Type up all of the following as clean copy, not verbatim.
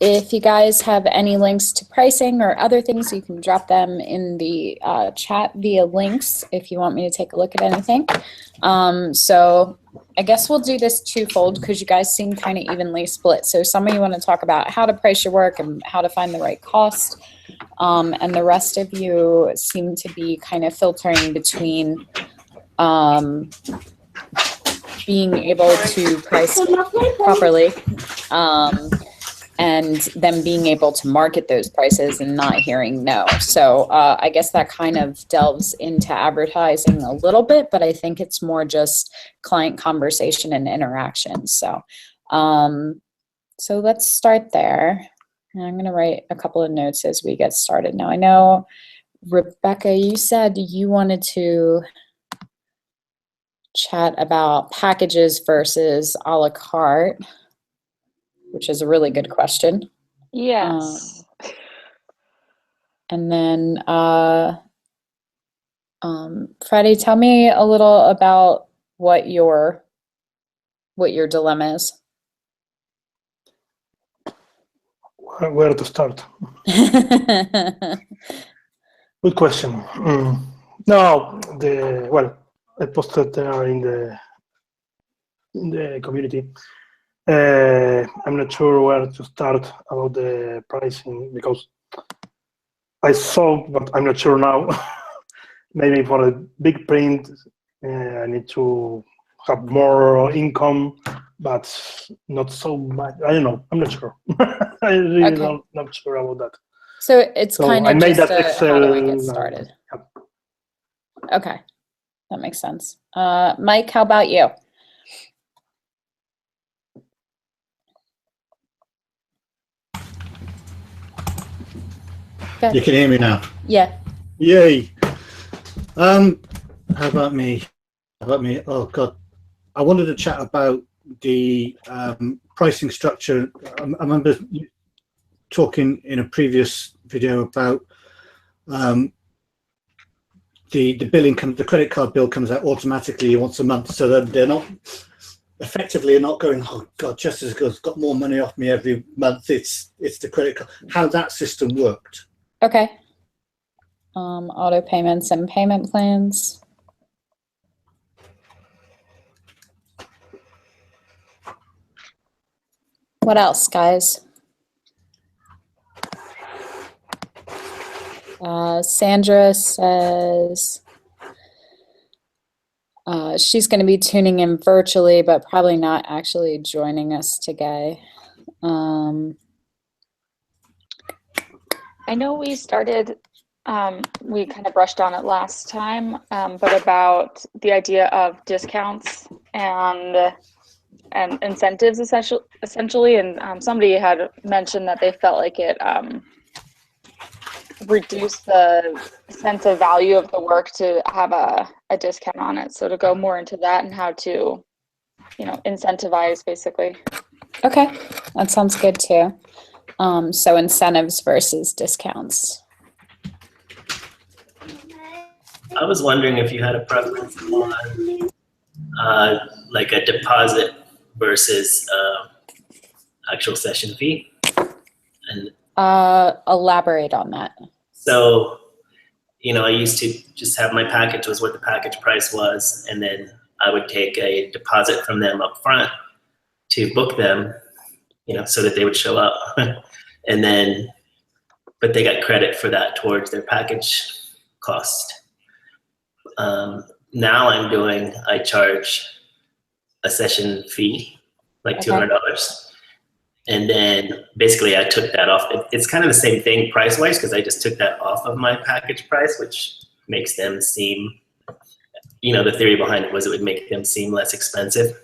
if you guys have any links to pricing or other things, you can drop them in the chat via links if you want me to take a look at anything. So I guess we'll do this twofold because you guys seem kind of evenly split. So some of you want to talk about how to price your work and how to find the right cost. And the rest of you seem to be kind of filtering between being able to price properly and them being able to market those prices and not hearing no. So I guess that kind of delves into advertising a little bit, but I think it's more just client conversation and interaction. So, so let's start there. And I'm going to write a couple of notes as we get started. Now, I know, Rebecca, you said you wanted to chat about packages versus a la carte, which is a really good question. Yes. And then, Freddie, tell me a little about what your dilemma is. Where to start? Good question. No, I posted there in the community. I'm not sure where to start about the pricing because I saw, but I'm not sure now. Maybe for a big print, I need to have more income, but not so much. I don't know. I'm not sure. I really not sure about that. So it's kind of just Excel, how do I get started? Yeah. Okay, that makes sense. Mike, how about you? You can hear me now. Yeah. Yay. How about me? Oh God, I wanted to chat about the pricing structure. I remember talking in a previous video about the billing. The credit card bill comes out automatically once a month, so that they're not effectively not going, oh God, Jessica's got more money off me every month. It's the credit card. How that system worked. Okay. Auto payments and payment plans. What else, guys? Sandra says she's going to be tuning in virtually, but probably not actually joining us today. I know we started, we kind of brushed on it last time, but about the idea of discounts and incentives essentially, and somebody had mentioned that they felt like it reduced the sense of value of the work to have a discount on it. So to go more into that and how to, incentivize basically. Okay, that sounds good too. So incentives versus discounts. I was wondering if you had a preference on like a deposit versus actual session fee. And elaborate on that. So, I used to just have my package was what the package price was, and then I would take a deposit from them up front to book them, so that they would show up. And then, but they got credit for that towards their package cost. Now I charge a session fee, like $200. And then basically I took that off. It's kind of the same thing price-wise because I just took that off of my package price, which makes them seem, the theory behind it was it would make them seem less expensive.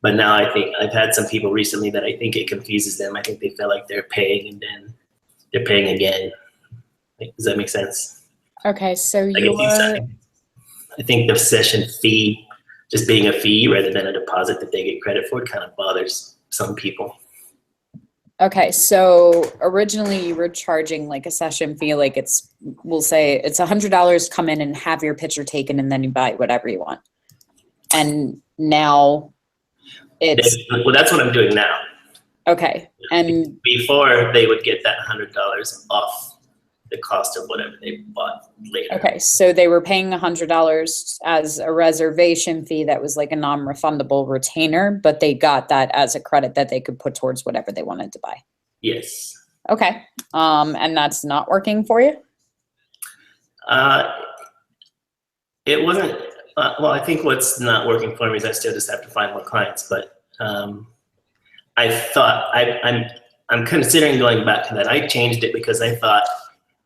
But now I think I've had some people recently that I think it confuses them. I think they feel like they're paying and then they're paying again. Does that make sense? Okay, so I think the session fee, just being a fee rather than a deposit that they get credit for, kind of bothers some people. Okay, so originally you were charging like a session fee, like we'll say it's $100, come in and have your picture taken and then you buy whatever you want. And now Well, that's what I'm doing now. Okay. And before they would get that $100 off the cost of whatever they bought later. okay, so they were paying $100 as a reservation fee that was like a non-refundable retainer, but they got that as a credit that they could put towards whatever they wanted to buy. Yes. Okay. And that's not working for you? It wasn't, well, I think what's not working for me is I still just have to find more clients, but I thought, I'm considering going back to that. I changed it because I thought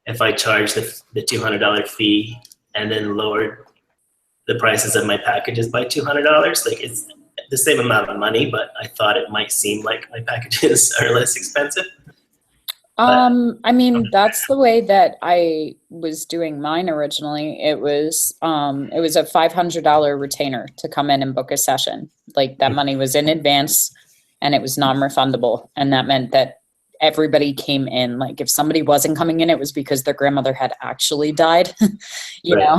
if I charged the $200 fee and then lowered the prices of my packages by $200, like it's the same amount of money, but I thought it might seem like my packages are less expensive. I mean, that's the way that I was doing mine originally. It was a $500 retainer to come in and book a session. Like that money was in advance and it was non-refundable. And that meant that everybody came in. Like if somebody wasn't coming in, it was because their grandmother had actually died, you Right. know?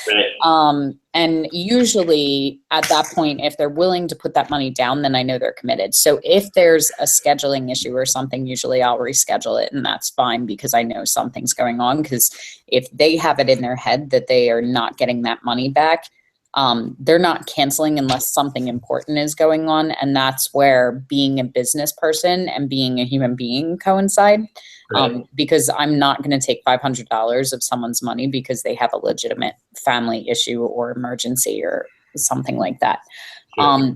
Right. And usually at that point, if they're willing to put that money down, then I know they're committed. So if there's a scheduling issue or something, usually I'll reschedule it and that's fine because I know something's going on. Because if they have it in their head that they are not getting that money back, they're not canceling unless something important is going on. And that's where being a business person and being a human being coincide. Right. Because I'm not going to take $500 of someone's money because they have a legitimate family issue or emergency or something like that. Sure.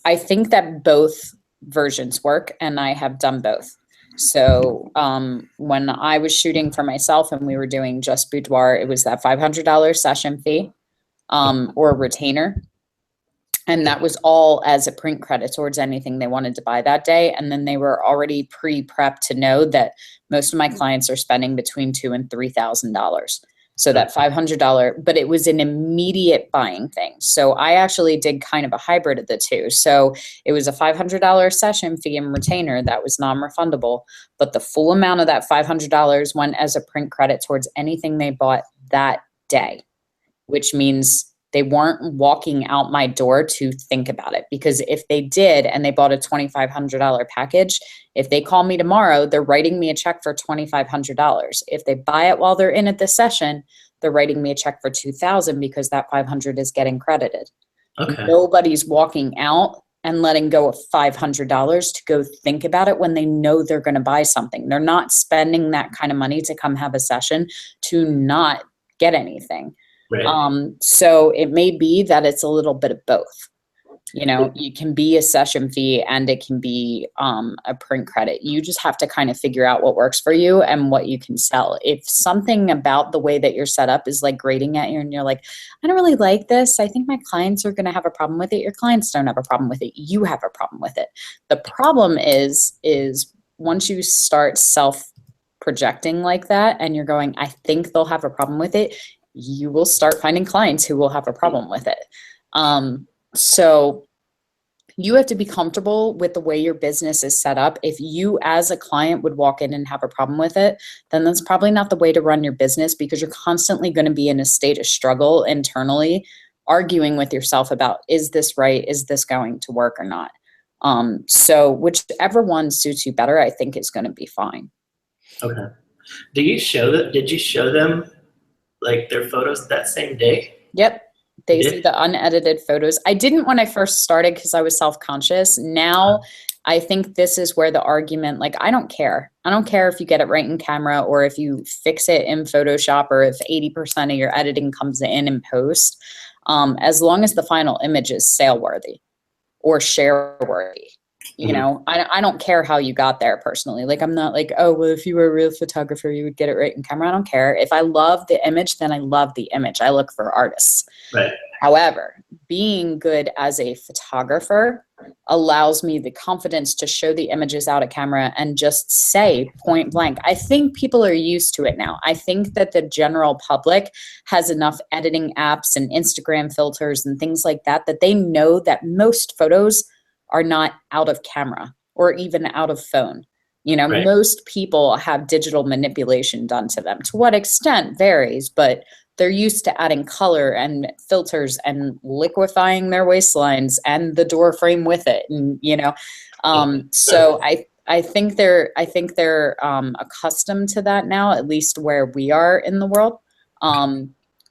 I think that both versions work and I have done both. So when I was shooting for myself and we were doing just boudoir, it was that $500 session fee or retainer. And that was all as a print credit towards anything they wanted to buy that day. And then they were already pre-prepped to know that most of my clients are spending between $2,000 and $3,000. So that $500, but it was an immediate buying thing. So I actually did kind of a hybrid of the two. So it was a $500 session fee and retainer that was non-refundable, but the full amount of that $500 went as a print credit towards anything they bought that day, which means they weren't walking out my door to think about it. Because if they did and they bought a $2,500 package, if they call me tomorrow, they're writing me a check for $2,500. If they buy it while they're in at the session, they're writing me a check for $2,000 because that $500 is getting credited. Okay. Nobody's walking out and letting go of $500 to go think about it when they know they're going to buy something. They're not spending that kind of money to come have a session to not get anything. Right. So it may be that it's a little bit of both. You know, it can be a session fee and it can be a print credit. You just have to kind of figure out what works for you and what you can sell. If something about the way that you're set up is like grating at you and you're like, I don't really like this, I think my clients are going to have a problem with it. Your clients don't have a problem with it. You have a problem with it. The problem is once you start self-projecting like that and you're going, I think they'll have a problem with it, you will start finding clients who will have a problem with it. So you have to be comfortable with the way your business is set up. If you as a client would walk in and have a problem with it, then that's probably not the way to run your business, because you're constantly going to be in a state of struggle internally, arguing with yourself about, is this right? Is this going to work or not? So whichever one suits you better, I think is going to be fine. Okay. Did you show them like their photos that same day? Yep. They You see did? the unedited photos. I didn't when I first started because I was self-conscious. Now I think this is where the argument, like, I don't care. I don't care if you get it right in camera or if you fix it in Photoshop or if 80% of your editing comes in post, as long as the final image is sale worthy or share worthy. You know, I don't care how you got there personally. Like, I'm not like, oh, well, if you were a real photographer, you would get it right in camera. I don't care. If I love the image, then I love the image. I look for artists. Right. However, being good as a photographer allows me the confidence to show the images out of camera and just say point blank. I think people are used to it now. I think that the general public has enough editing apps and Instagram filters and things like that, that they know that most photos are not out of camera or even out of phone. You know, Right. Most people have digital manipulation done to them. To what extent varies, but they're used to adding color and filters and liquefying their waistlines and the door frame with it. And, you know, so I I think they're accustomed to that now, at least where we are in the world.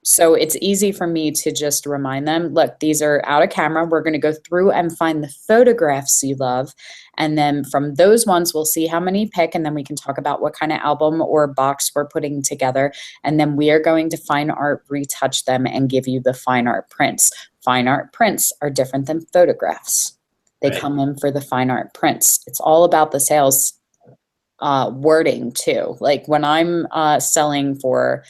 So it's easy for me to just remind them, look, these are out of camera. We're going to go through and find the photographs you love. And then from those ones, we'll see how many pick. And then we can talk about what kind of album or box we're putting together. And then we are going to fine art retouch them and give you the fine art prints. Fine art prints are different than photographs. They Right. come in for the fine art prints. It's all about the sales wording too. Like when I'm selling for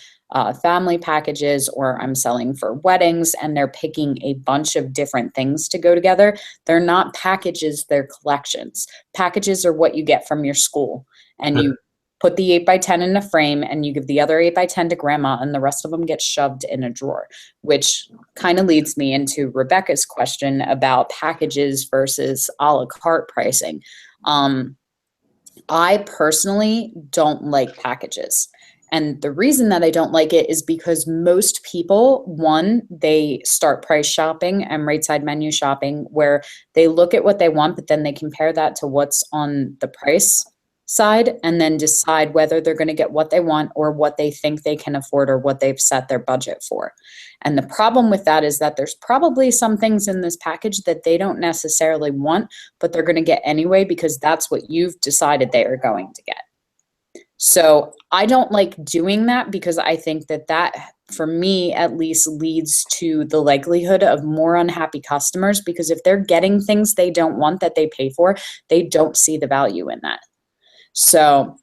family packages, or I'm selling for weddings, and they're picking a bunch of different things to go together, they're not packages, they're collections. Packages are what you get from your school, and you put the 8x10 in a frame, and you give the other 8x10 to grandma, and the rest of them get shoved in a drawer, which kind of leads me into Rebecca's question about packages versus a la carte pricing. I personally don't like packages. And the reason that I don't like it is because most people, one, they start price shopping and right side menu shopping, where they look at what they want, but then they compare that to what's on the price side and then decide whether they're going to get what they want or what they think they can afford or what they've set their budget for. And the problem with that is that there's probably some things in this package that they don't necessarily want, but they're going to get anyway because that's what you've decided they are going to get. So I don't like doing that because I think that for me at least leads to the likelihood of more unhappy customers, because if they're getting things they don't want that they pay for, they don't see the value in that. So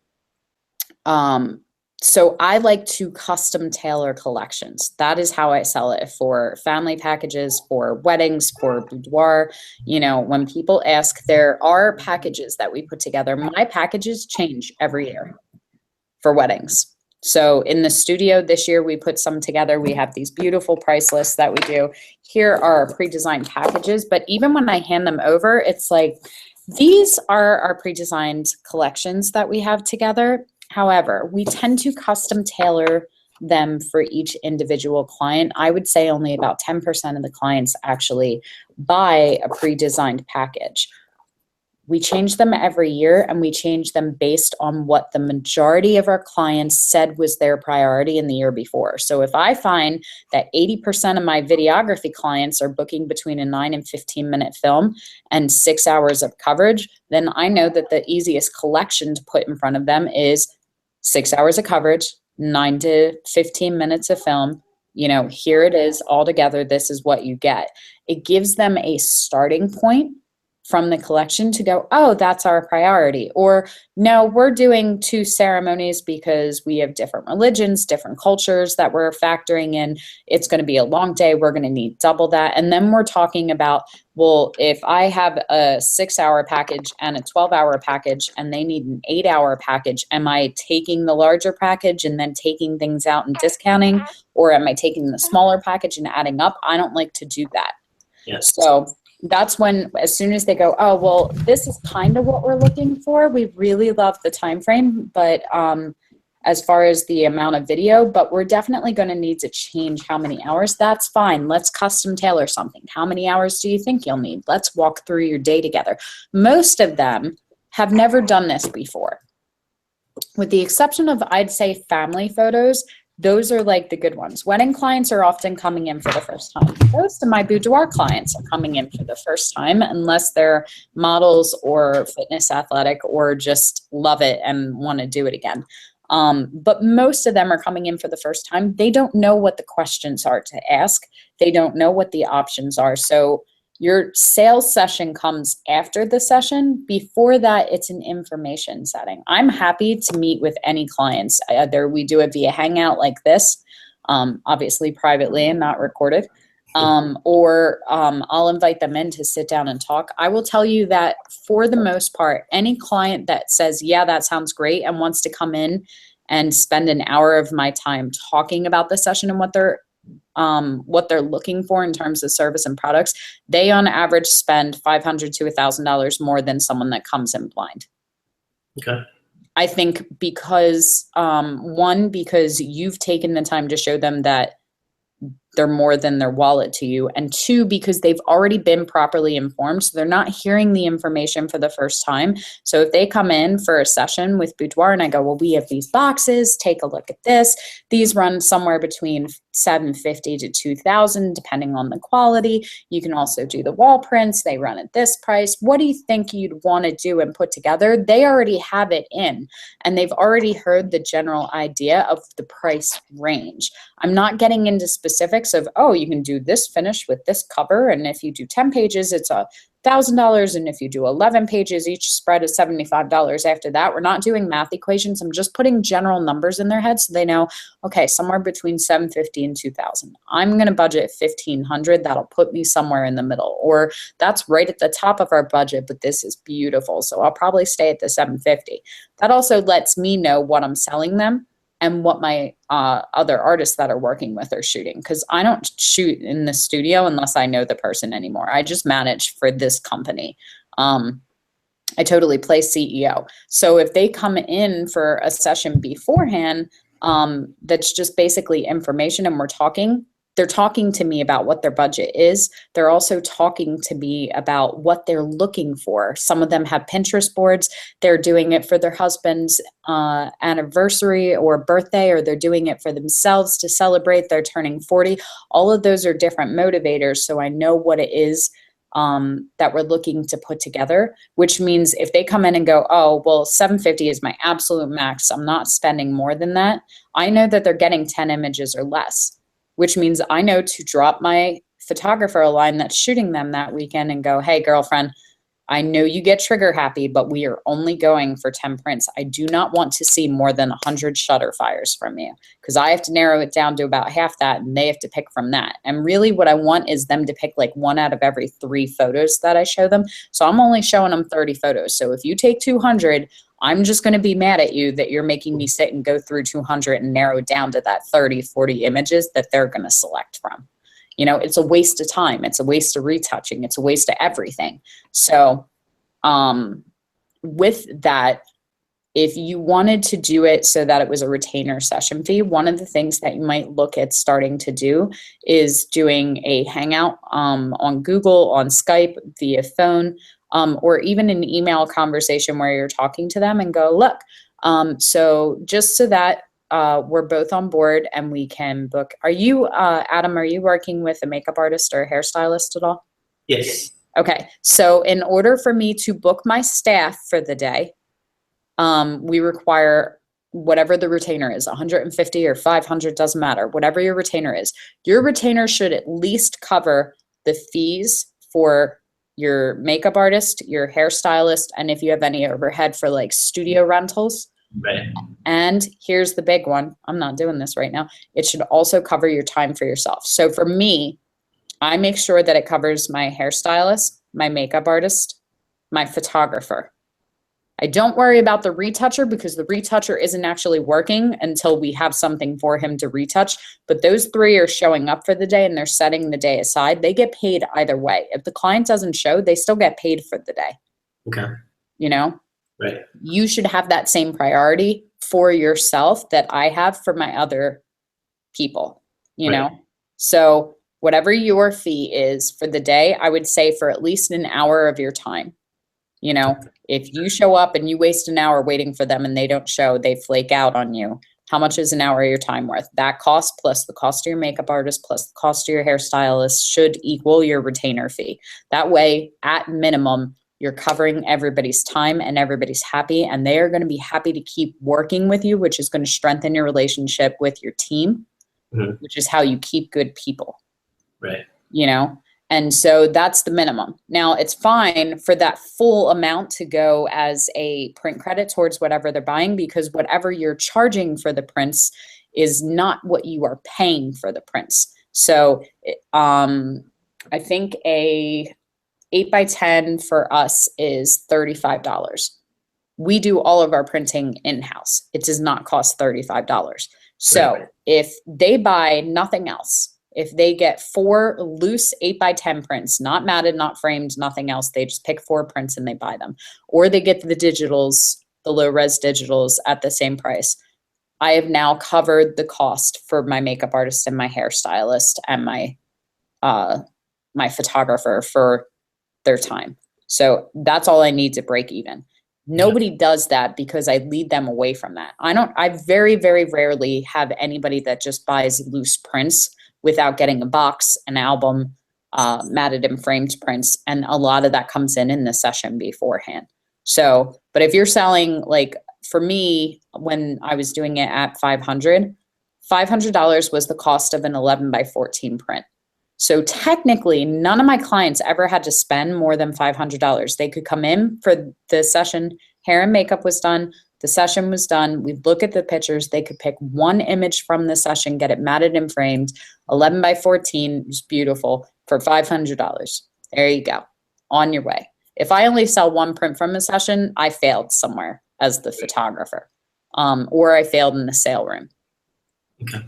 I like to custom tailor collections. That is how I sell it for family packages, for weddings, for boudoir. You know, when people ask, there are packages that we put together. My packages change every year for weddings. So in the studio this year, we put some together. We have these beautiful price lists that we do. Here are our pre-designed packages, but even when I hand them over, it's like, these are our pre-designed collections that we have together. However, we tend to custom tailor them for each individual client. I would say only about 10% of the clients actually buy a pre-designed package. We change them every year, and we change them based on what the majority of our clients said was their priority in the year before. So if I find that 80% of my videography clients are booking between a 9 and 15-minute film and 6 hours of coverage, then I know that the easiest collection to put in front of them is 6 hours of coverage, 9 to 15 minutes of film. You know, here it is all together. This is what you get. It gives them a starting point from the collection to go, oh, that's our priority. Or no, we're doing 2 ceremonies because we have different religions, different cultures that we're factoring in. It's going to be a long day. We're going to need double that. And then we're talking about, well, if I have a 6-hour package and a 12-hour package and they need an 8-hour package, am I taking the larger package and then taking things out and discounting? Or am I taking the smaller package and adding up? I don't like to do that. Yes. So that's when, as soon as they go, oh, well, this is kind of what we're looking for. We really love the time frame, but as far as the amount of video, but we're definitely going to need to change how many hours. That's fine. Let's custom tailor something. How many hours do you think you'll need? Let's walk through your day together. Most of them have never done this before. With the exception of, I'd say, family photos. Those are like the good ones. Wedding clients are often coming in for the first time. Most of my boudoir clients are coming in for the first time, unless they're models or fitness athletic or just love it and want to do it again. But most of them are coming in for the first time. They don't know what the questions are to ask. They don't know what the options are. So your sales session comes after the session. Before that, it's an information setting. I'm happy to meet with any clients. Either we do it via Hangout like this, obviously privately and not recorded, or I'll invite them in to sit down and talk. I will tell you that for the most part, any client that says, yeah, that sounds great, and wants to come in and spend an hour of my time talking about the session and what they're looking for in terms of service and products, they on average spend $500 to $1,000 more than someone that comes in blind. Okay. I think because, one, because you've taken the time to show them that they're more than their wallet to you. And two, because they've already been properly informed. So they're not hearing the information for the first time. So if they come in for a session with Boudoir and I go, well, we have these boxes, take a look at this. These run somewhere between $750 to $2,000, depending on the quality. You can also do the wall prints. They run at this price. What do you think you'd want to do and put together? They already have it in, and they've already heard the general idea of the price range. I'm not getting into specifics of, oh, you can do this finish with this cover, and if you do 10 pages, it's $1,000, and if you do 11 pages, each spread is $75. After that, we're not doing math equations. I'm just putting general numbers in their head so they know, okay, somewhere between $750 and $2,000. I'm going to budget $1,500. That'll put me somewhere in the middle, or that's right at the top of our budget, but this is beautiful, so I'll probably stay at the $750. That also lets me know what I'm selling them and what my other artists that are working with are shooting, because I don't shoot in the studio unless I know the person anymore. I just manage for this company. I totally play CEO. So if they come in for a session beforehand, that's just basically information and we're talking, they're talking to me about what their budget is. They're also talking to me about what they're looking for. Some of them have Pinterest boards. They're doing it for their husband's anniversary or birthday, or they're doing it for themselves to celebrate. They're turning 40. All of those are different motivators. So I know what it is that we're looking to put together, which means if they come in and go, oh, well, $750 is my absolute max, I'm not spending more than that, I know that they're getting 10 images or less, which means I know to drop my photographer a line that's shooting them that weekend and go, hey, girlfriend, I know you get trigger happy, but we are only going for 10 prints. I do not want to see more than 100 shutter fires from you, because I have to narrow it down to about half that and they have to pick from that. And really what I want is them to pick like 1 out of every 3 photos that I show them. So I'm only showing them 30 photos. So if you take 200, I'm just going to be mad at you that you're making me sit and go through 200 and narrow it down to that 30, 40 images that they're going to select from. You know, it's a waste of time. It's a waste of retouching. It's a waste of everything. So with that, if you wanted to do it so that it was a retainer session fee, one of the things that you might look at starting to do is doing a hangout on Google, on Skype, via phone, or even an email conversation where you're talking to them and go, look, so just so that we're both on board and we can book. Are you, Adam, are you working with a makeup artist or a hairstylist at all? Yes. Okay, so in order for me to book my staff for the day, we require whatever the retainer is, 150 or 500, doesn't matter, whatever your retainer is. Your retainer should at least cover the fees for your makeup artist, your hairstylist, and if you have any overhead for like studio rentals. Right. And here's the big one. I'm not doing this right now. It should also cover your time for yourself. So for me, I make sure that it covers my hairstylist, my makeup artist, my photographer. I don't worry about the retoucher because the retoucher isn't actually working until we have something for him to retouch. But those 3 are showing up for the day and they're setting the day aside. They get paid either way. If the client doesn't show, they still get paid for the day. Okay. You know? Right. You should have that same priority for yourself that I have for my other people, you Right. know? So whatever your fee is for the day, I would say for at least an hour of your time. You know, if you show up and you waste an hour waiting for them and they don't show, they flake out on you. How much is an hour of your time worth? That cost plus the cost of your makeup artist plus the cost of your hairstylist should equal your retainer fee. That way, at minimum, you're covering everybody's time and everybody's happy, and they are going to be happy to keep working with you, which is going to strengthen your relationship with your team, which is how you keep good people. Right. You know? And so that's the minimum. Now, it's fine for that full amount to go as a print credit towards whatever they're buying, because whatever you're charging for the prints is not what you are paying for the prints. So I think a 8x10 for us is $35. We do all of our printing in-house. It does not cost $35. So Right. if they buy nothing else, if they get 4 loose 8x10 prints, not matted, not framed, nothing else, they just pick 4 prints and they buy them. Or they get the digitals, the low res digitals at the same price. I have now covered the cost for my makeup artist and my hairstylist and my my photographer for their time. So that's all I need to break even. Nobody does that because I lead them away from that. I very, very rarely have anybody that just buys loose prints without getting a box, an album, matted and framed prints. And a lot of that comes in the session beforehand. So, but if you're selling, like for me, when I was doing it at $500 was the cost of an 11 by 14 print. So technically, none of my clients ever had to spend more than $500. They could come in for the session, hair and makeup was done, the session was done, we'd look at the pictures, they could pick one image from the session, get it matted and framed, 11 by 14, it was beautiful, for $500. There you go, on your way. If I only sell one print from a session, I failed somewhere as the photographer, or I failed in the sale room. Okay.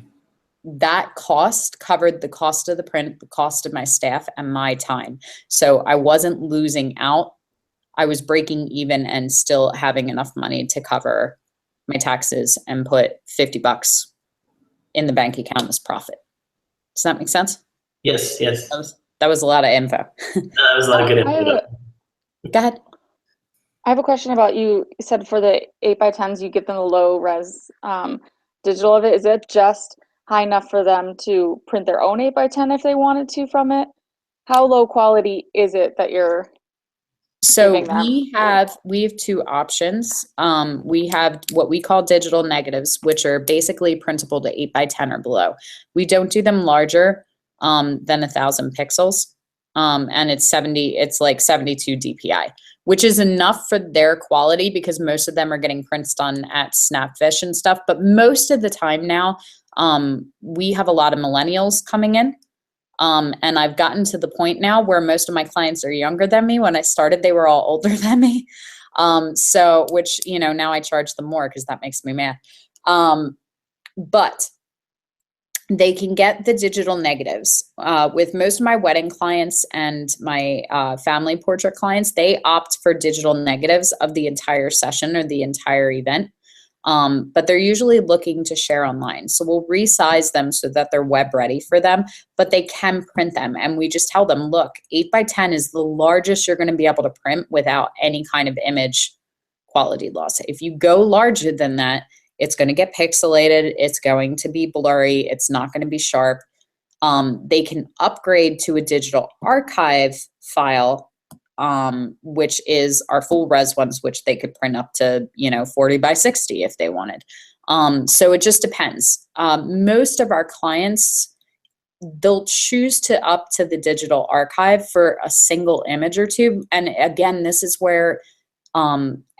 That cost covered the cost of the print, the cost of my staff, and my time. So I wasn't losing out. I was breaking even and still having enough money to cover my taxes and put $50 in the bank account as profit. Does that make sense? Yes, yes. That was a lot of info. That was a lot of good info. Go ahead. I have a question about you said for the 8x10s, you give them the low res digital of it. Is it just high enough for them to print their own 8x10 if they wanted to from it? How low quality is it that you're So giving them? we have two options. We have what we call digital negatives, which are basically printable to 8x10 or below. We don't do them larger than 1,000 pixels. And it's like 72 DPI, which is enough for their quality because most of them are getting prints done at Snapfish and stuff. But most of the time now, we have a lot of millennials coming in. And I've gotten to the point now where most of my clients are younger than me. When I started, they were all older than me. So, which, you know, now I charge them more because that makes me mad. But they can get the digital negatives. With most of my wedding clients and my family portrait clients, they opt for digital negatives of the entire session or the entire event. But they're usually looking to share online. So we'll resize them so that they're web ready for them, but they can print them. And we just tell them, look, 8x10 is the largest you're going to be able to print without any kind of image quality loss. If you go larger than that, it's going to get pixelated. It's going to be blurry. It's not going to be sharp. They can upgrade to a digital archive file, which is our full res ones, which they could print up to, 40 by 60 if they wanted. So it just depends. Most of our clients, they'll choose to up to the digital archive for a single image or two. And again, this is where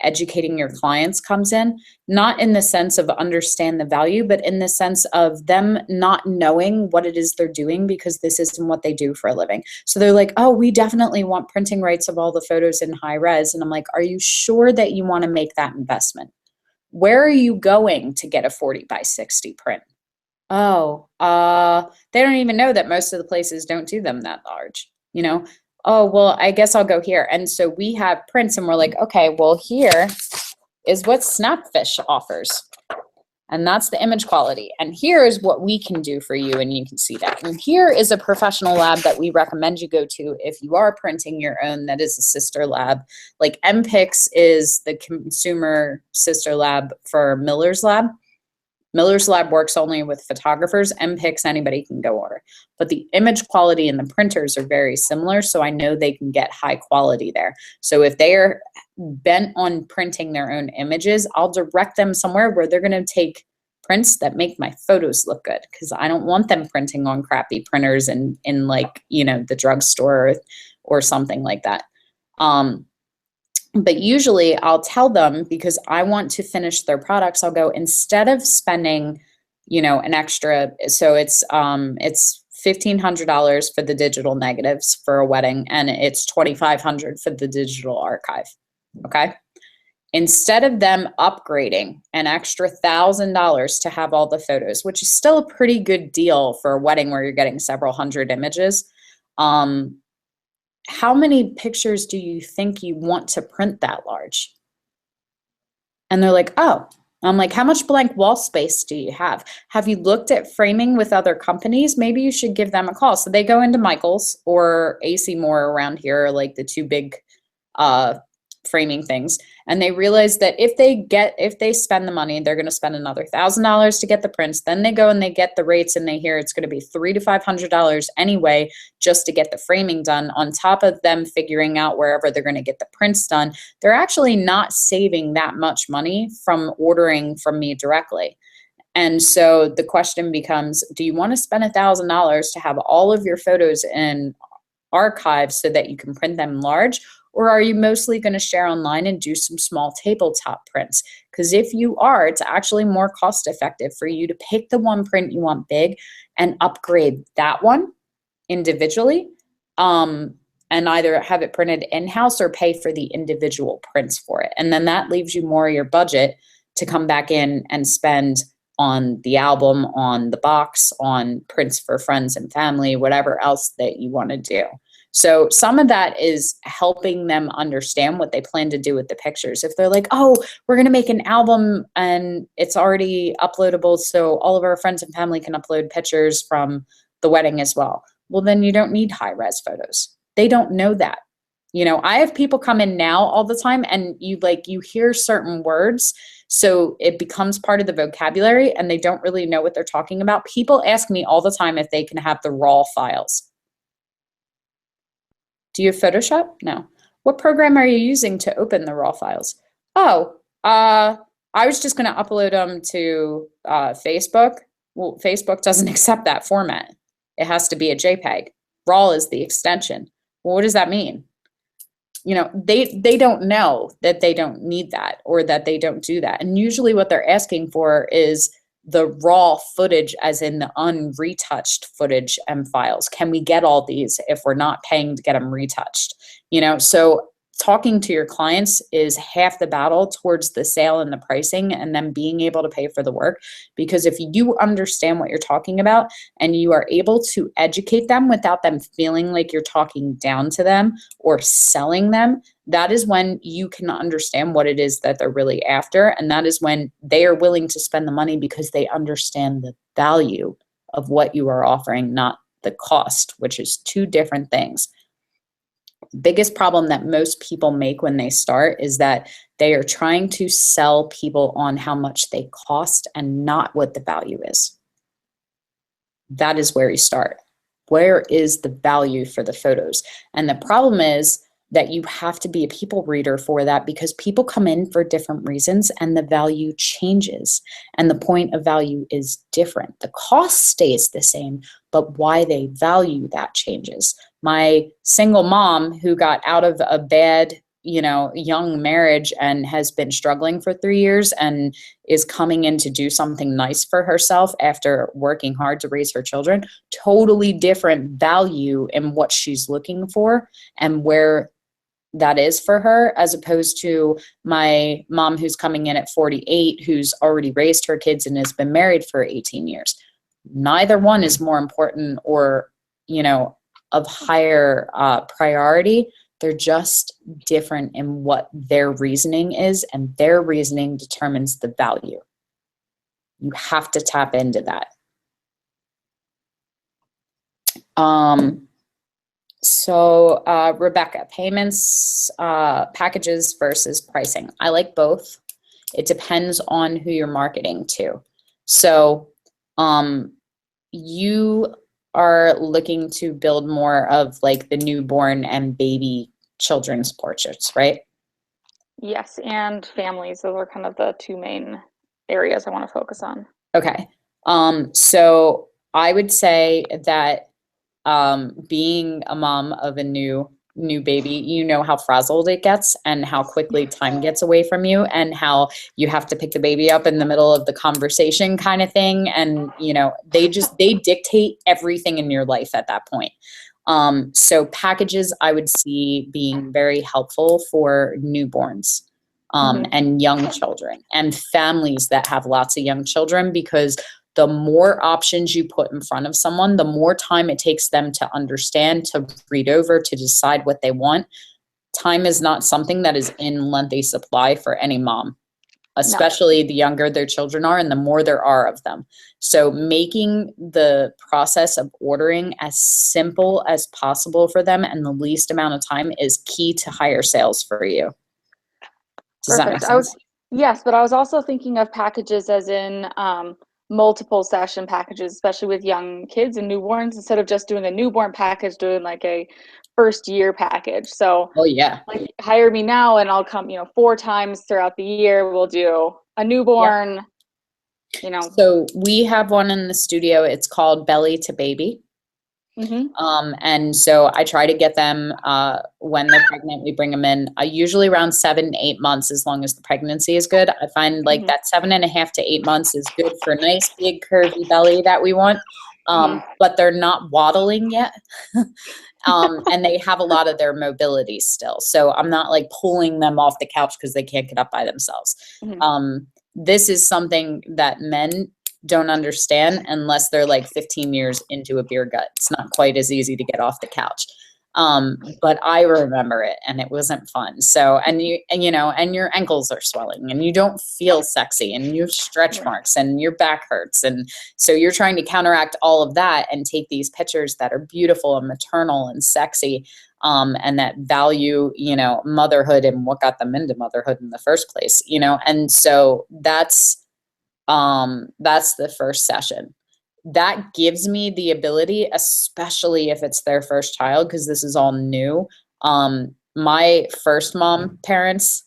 educating your clients comes in, not in the sense of understand the value, but in the sense of them not knowing what it is they're doing because this isn't what they do for a living. So they're like, oh, we definitely want printing rights of all the photos in high res. And I'm like, are you sure that you want to make that investment? Where are you going to get a 40 by 60 print? Oh, they don't even know that most of the places don't do them that large, Oh, well, I guess I'll go here. And so we have prints and we're like, okay, well, here is what Snapfish offers. And that's the image quality. And here is what we can do for you. And you can see that. And here is a professional lab that we recommend you go to if you are printing your own. That is a sister lab. Like MPix is the consumer sister lab for Miller's Lab. Miller's Lab works only with photographers. MPix, anybody can go order. But the image quality and the printers are very similar, so I know they can get high quality there. So if they are bent on printing their own images, I'll direct them somewhere where they're going to take prints that make my photos look good, because I don't want them printing on crappy printers in like, the drugstore or something like that. But usually I'll tell them, because I want to finish their products, I'll go, instead of spending, an extra, so it's $1,500 for the digital negatives for a wedding, and it's $2,500 for the digital archive. Okay. Instead of them upgrading an extra $1,000 to have all the photos, which is still a pretty good deal for a wedding where you're getting several hundred images, how many pictures do you think you want to print that large? And they're like, oh, I'm like, how much blank wall space do you have? Have you looked at framing with other companies? Maybe you should give them a call. So they go into Michael's or AC Moore around here, are like the two big framing things. And they realize that if they spend the money, they're going to spend another $1,000 to get the prints. Then they go and they get the rates and they hear it's going to be $300 to $500 anyway, just to get the framing done, on top of them figuring out wherever they're going to get the prints done. They're actually not saving that much money from ordering from me directly. And so the question becomes, do you want to spend $1,000 to have all of your photos in archives so that you can print them large? Or are you mostly going to share online and do some small tabletop prints? Because if you are, it's actually more cost effective for you to pick the one print you want big and upgrade that one individually, and either have it printed in-house or pay for the individual prints for it. And then that leaves you more of your budget to come back in and spend on the album, on the box, on prints for friends and family, whatever else that you want to do. So some of that is helping them understand what they plan to do with the pictures. If they're like, oh, we're going to make an album and it's already uploadable, so all of our friends and family can upload pictures from the wedding as well. Well, then you don't need high-res photos. They don't know that. You know, I have people come in now all the time and you hear certain words, so it becomes part of the vocabulary and they don't really know what they're talking about. People ask me all the time if they can have the raw files. Do you have Photoshop? No. What program are you using to open the raw files? Oh, I was just going to upload them to Facebook. Well, Facebook doesn't accept that format. It has to be a JPEG. RAW is the extension. Well, what does that mean? You know, they don't know that they don't need that or that they don't do that. And usually what they're asking for is the raw footage, as in the unretouched footage and files. Can we get all these if we're not paying to get them retouched? You know, so talking to your clients is half the battle towards the sale and the pricing, and then being able to pay for the work. Because if you understand what you're talking about and you are able to educate them without them feeling like you're talking down to them or selling them, that is when you can understand what it is that they're really after. And that is when they are willing to spend the money because they understand the value of what you are offering, not the cost, which is two different things. Biggest problem that most people make when they start is that they are trying to sell people on how much they cost and not what the value is. That is where you start. Where is the value for the photos? And the problem is that you have to be a people reader for that, because people come in for different reasons and the value changes and the point of value is different. The cost stays the same, but why they value that changes. My single mom who got out of a bad, young marriage and has been struggling for 3 years and is coming in to do something nice for herself after working hard to raise her children, totally different value in what she's looking for and where that is for her, as opposed to my mom who's coming in at 48, who's already raised her kids and has been married for 18 years. Neither one is more important or, of higher priority. They're just different in what their reasoning is, and their reasoning determines the value. You have to tap into that. So Rebecca, payments, packages versus pricing. I like both. It depends on who you're marketing to. So you are looking to build more of like the newborn and baby children's portraits, right? Yes, and families. Those are kind of the two main areas I want to focus on. Okay. So I would say that being a mom of a new baby, you know how frazzled it gets and how quickly time gets away from you and how you have to pick the baby up in the middle of the conversation kind of thing. And, they dictate everything in your life at that point. So packages I would see being very helpful for newborns and young children and families that have lots of young children, because the more options you put in front of someone, the more time it takes them to understand, to read over, to decide what they want. Time is not something that is in lengthy supply for any mom. especially the younger their children are and the more there are of them. So making the process of ordering as simple as possible for them and the least amount of time is key to higher sales for you. Does that make sense? Yes, but I was also thinking of packages as in multiple session packages, especially with young kids and newborns, instead of just doing a newborn package, doing like a first year package. So Oh yeah. like hire me now and I'll come, 4 times throughout the year. We'll do a newborn, So we have one in the studio. It's called Belly to Baby. And so I try to get them when they're pregnant. We bring them in usually around 7 to 8 months, as long as the pregnancy is good. I find like that 7.5 to 8 months is good for a nice big curvy belly that we want. But they're not waddling yet. And they have a lot of their mobility still. So I'm not like pulling them off the couch because they can't get up by themselves. This is something that men don't understand unless they're like 15 years into a beer gut. It's not quite as easy to get off the couch. But I remember it and it wasn't fun. So, and your ankles are swelling and you don't feel sexy and you have stretch marks and your back hurts. And so you're trying to counteract all of that and take these pictures that are beautiful and maternal and sexy, and that value, motherhood and what got them into motherhood in the first place, and so that's the first session. That gives me the ability, especially if it's their first child, because this is all new. My first mom parents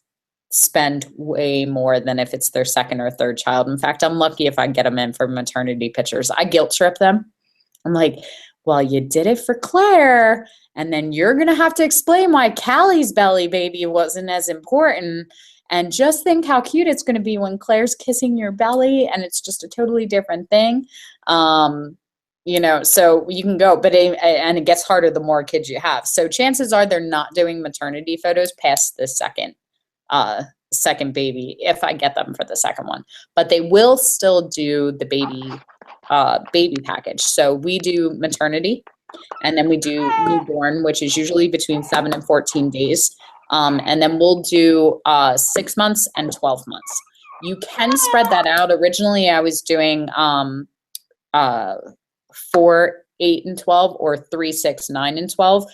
spend way more than if it's their second or third child. In fact, I'm lucky if I get them in for maternity pictures. I guilt trip them. I'm like, well, you did it for Claire, and then you're going to have to explain why Callie's belly baby wasn't as important. And just think how cute it's going to be when Claire's kissing your belly and it's just a totally different thing. So you can go, but it gets harder the more kids you have. So chances are they're not doing maternity photos past the second baby, if I get them for the second one. But they will still do the baby package. So we do maternity, and then we do newborn, which is usually between 7 and 14 days. And then we'll do 6 months and 12 months. You can spread that out. Originally, I was doing 4, 8, and 12, or 3, 6, 9, and 12.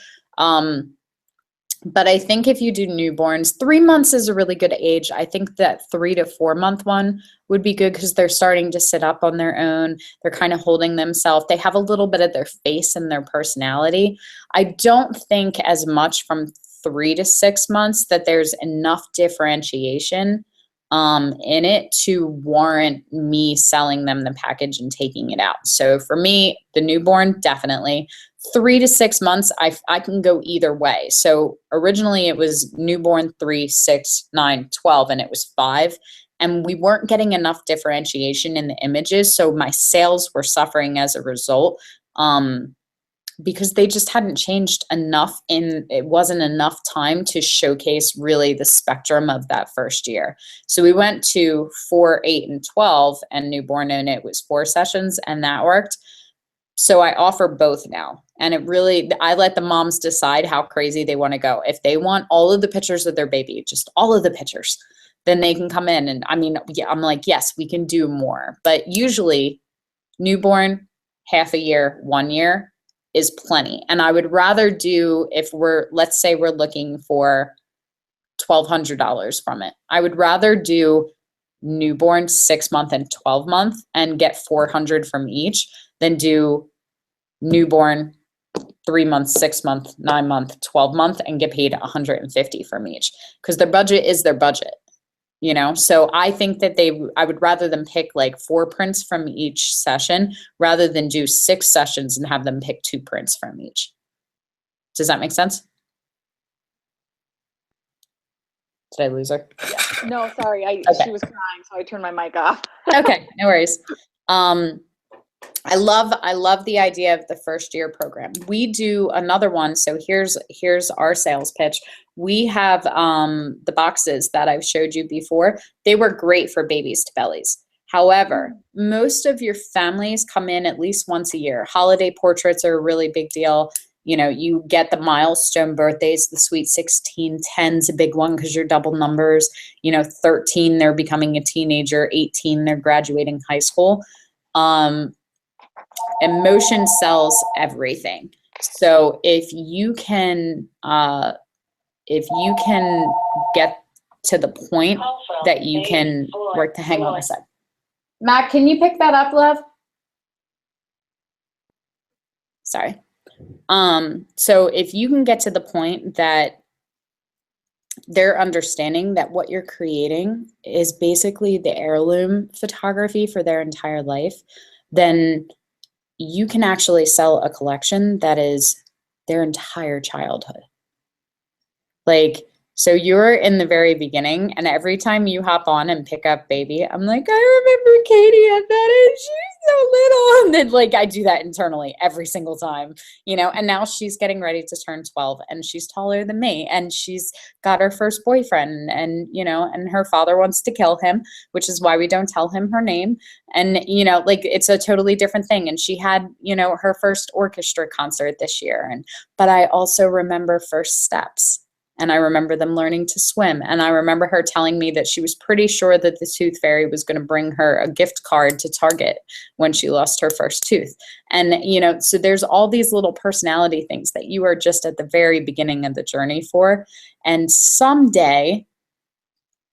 But I think if you do newborns, 3 months is a really good age. I think that 3 to 4 month one would be good because they're starting to sit up on their own. They're kind of holding themselves. They have a little bit of their face and their personality. I don't think as much from 3 to 6 months that there's enough differentiation in it to warrant me selling them the package and taking it out. So for me, the newborn, definitely. 3 to 6 months, I can go either way. So originally it was newborn 3, 6, 9, 12, and it was 5. And we weren't getting enough differentiation in the images. So my sales were suffering as a result. Because they just hadn't changed enough, it wasn't enough time to showcase really the spectrum of that first year. So we went to 4, 8, and 12 and newborn, and it was 4 sessions, and that worked. So I offer both now. And I let the moms decide how crazy they want to go. If they want all of the pictures of their baby, just all of the pictures, then they can come in. And I'm like, yes, we can do more. But usually newborn, half a year, 1 year, is plenty. And I would rather do, if let's say we're looking for $1,200 from it, I would rather do newborn 6 month and 12 month and get $400 from each than do newborn 3 months, 6 month, 9 month, 12 month and get paid $150 from each, because their budget is their budget. So I think that I would rather them pick like 4 prints from each session rather than do 6 sessions and have them pick 2 prints from each. Does that make sense? Did I lose her? Yeah. No, sorry. Okay. She was crying, so I turned my mic off. Okay, no worries. I love the idea of the first year program. We do another one. So here's our sales pitch. We have the boxes that I've showed you before. They were great for babies to bellies. However, most of your families come in at least once a year. Holiday portraits are a really big deal. you know, you get the milestone birthdays, the sweet 16, 10's a big one because you're double numbers, you know, 13, they're becoming a teenager, 18, they're graduating high school. Emotion sells everything. So if you can get to the point that you can work to, hang on a sec. Matt, can you pick that up, love? Sorry. So if you can get to the point that they're understanding that what you're creating is basically the heirloom photography for their entire life, then you can actually sell a collection that is their entire childhood. Like, so you're in the very beginning, and every time you hop on and pick up baby, I'm like, I remember Katie at that age, she's so little. And then like I do that internally every single time, you know, and now she's getting ready to turn 12 and she's taller than me and she's got her first boyfriend and, you know, and her father wants to kill him, which is why we don't tell him her name. And, you know, like it's a totally different thing. And she had, you know, her first orchestra concert this year. But I also remember first steps. And I remember them learning to swim. And I remember her telling me that she was pretty sure that the tooth fairy was going to bring her a gift card to Target when she lost her first tooth. And, you know, so there's all these little personality things that you are just at the very beginning of the journey for. And someday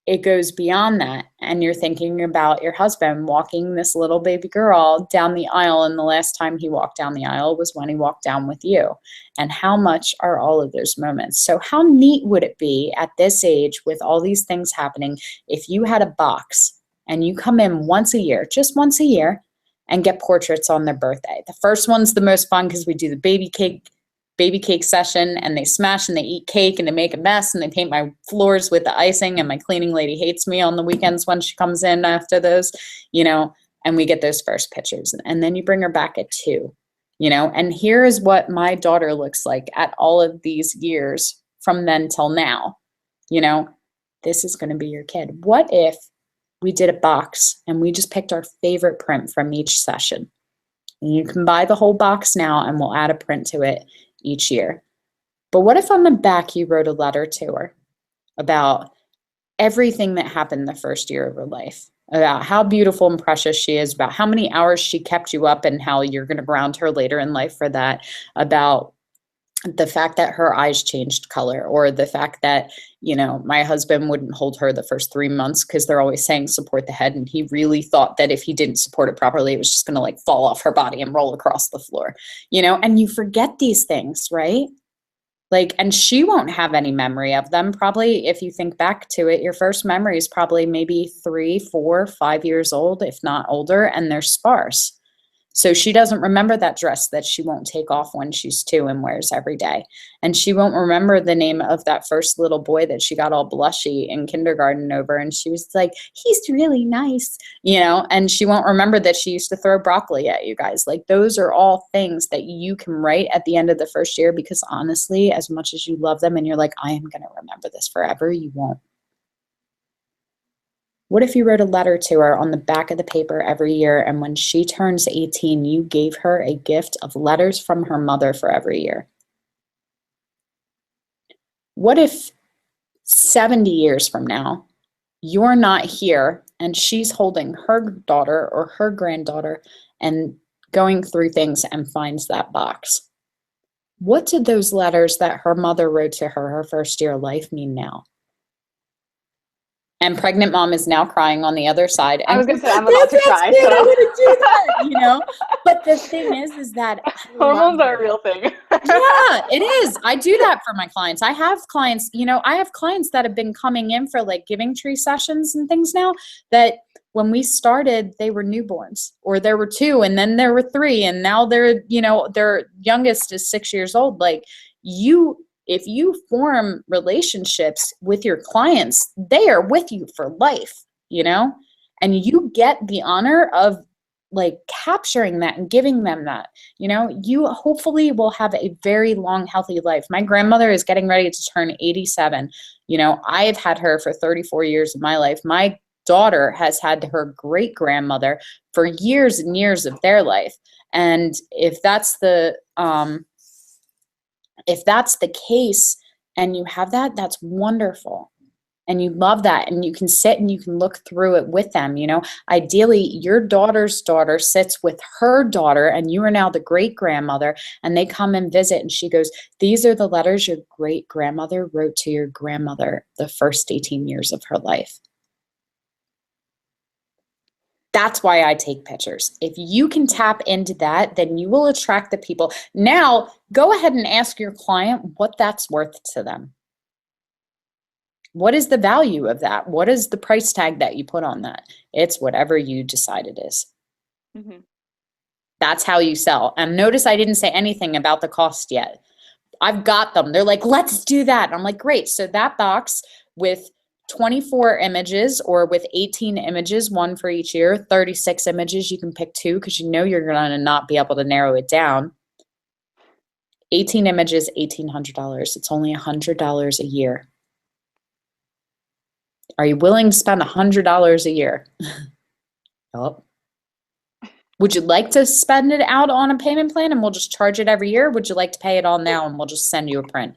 it goes beyond that. And you're thinking about your husband walking this little baby girl down the aisle. And the last time he walked down the aisle was when he walked down with you. And how much are all of those moments? So how neat would it be at this age with all these things happening if you had a box and you come in once a year, just once a year, and get portraits on their birthday? The first one's the most fun because we do the baby cake session and they smash and they eat cake and they make a mess and they paint my floors with the icing, and my cleaning lady hates me on the weekends when she comes in after those, you know, and we get those first pictures. And then you bring her back at 2, you know, and here is what my daughter looks like at all of these years from then till now. You know, this is going to be your kid. What if we did a box and we just picked our favorite print from each session? And you can buy the whole box now and we'll add a print to it each year. But what if on the back you wrote a letter to her about everything that happened the first year of her life, about how beautiful and precious she is, about how many hours she kept you up and how you're going to ground her later in life for that, about the fact that her eyes changed color, or the fact that, you know, my husband wouldn't hold her the first 3 months because they're always saying support the head, and he really thought that if he didn't support it properly, it was just going to like fall off her body and roll across the floor, you know. And you forget these things, right? Like, and she won't have any memory of them. Probably if you think back to it, your first memory is probably maybe 3, 4, 5 years old, if not older, and they're sparse. So she doesn't remember that dress that she won't take off when she's 2 and wears every day. And she won't remember the name of that first little boy that she got all blushy in kindergarten over. And she was like, he's really nice, you know, and she won't remember that she used to throw broccoli at you guys. Like, those are all things that you can write at the end of the first year, because honestly, as much as you love them and you're like, I am going to remember this forever, you won't. What if you wrote a letter to her on the back of the paper every year, and when she turns 18, you gave her a gift of letters from her mother for every year? What if 70 years from now, you're not here and she's holding her daughter or her granddaughter and going through things and finds that box? What did those letters that her mother wrote to her her first year of life mean now? And pregnant mom is now crying on the other side. And I was gonna say, I'm about to cry. Good. So. I'm gonna do that, you know. But the thing is that Hormones are a real thing. Yeah, it is. I do that for my clients. I have clients, you know, I have clients that have been coming in for like giving tree sessions and things now, that when we started, they were newborns, or there were 2 and then there were 3 and now they're, you know, their youngest is 6 years old. Like, if you form relationships with your clients, they are with you for life, you know, and you get the honor of like capturing that and giving them that, you know. You hopefully will have a very long, healthy life. My grandmother is getting ready to turn 87. You know, I've had her for 34 years of my life. My daughter has had her great grandmother for years and years of their life. And if that's the, If that's the case and you have that, that's wonderful. And you love that, and you can sit and you can look through it with them. You know, ideally your daughter's daughter sits with her daughter, and you are now the great grandmother, and they come and visit, and she goes, these are the letters your great grandmother wrote to your grandmother the first 18 years of her life. That's why I take pictures. If you can tap into that, then you will attract the people. Now go ahead and ask your client what that's worth to them. What is the value of that? What is the price tag that you put on that? It's whatever you decide it is. Mm-hmm. That's how you sell. And notice I didn't say anything about the cost yet. I've got them. They're like, let's do that. I'm like, great. So that box with 24 images or with 18 images, one for each year, 36 images, you can pick two because you know you're going to not be able to narrow it down. 18 images, $1,800. It's only $100 a year. Are you willing to spend $100 a year? Oh. Would you like to spend it out on a payment plan and we'll just charge it every year? Would you like to pay it all now and we'll just send you a print?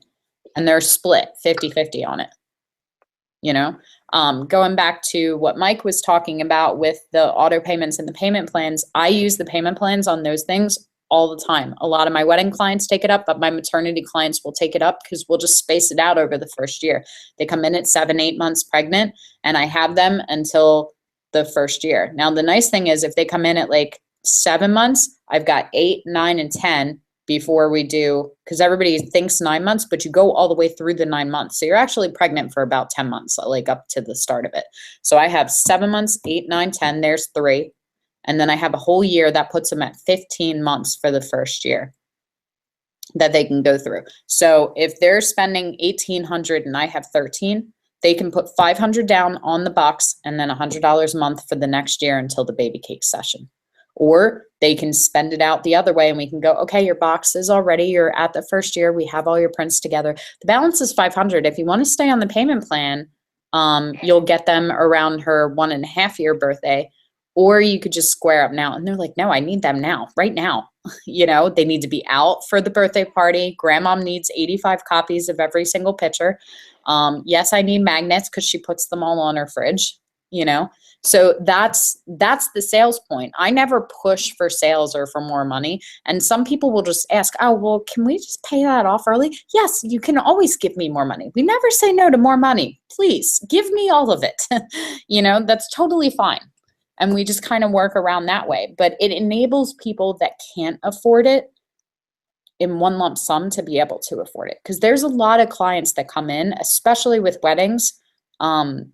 And they're split 50-50 on it. You know, going back to what Mike was talking about with the auto payments and the payment plans, I use the payment plans on those things all the time. A lot of my wedding clients take it up, but my maternity clients will take it up because we'll just space it out over the first year. They come in at 7-8 months pregnant, and I have them until the first year. Now, the nice thing is if they come in at like 7 months, I've got 8, 9, and 10 before we do, because everybody thinks 9 months, but you go all the way through the 9 months. So you're actually pregnant for about 10 months, like up to the start of it. So I have 7 months, 8, 9, 10, there's 3. And then I have a whole year that puts them at 15 months for the first year that they can go through. So if they're spending $1,800 and I have 13, they can put $500 down on the box and then $100 a month for the next year until the baby cake session. Or they can spend it out the other way and we can go, okay, your box is already, you're at the first year, we have all your prints together. The balance is $500. If you want to stay on the payment plan, you'll get them around her 1.5 year birthday. Or you could just square up now. And they're like, no, I need them now, right now. You know, they need to be out for the birthday party. Grandma needs 85 copies of every single picture. Yes, I need magnets because she puts them all on her fridge, you know. So that's the sales point. I never push for sales or for more money. And some people will just ask, oh, well, can we just pay that off early? Yes, you can always give me more money. We never say no to more money. Please give me all of it. You know, that's totally fine. And we just kind of work around that way. But it enables people that can't afford it in one lump sum to be able to afford it. Because there's a lot of clients that come in, especially with weddings,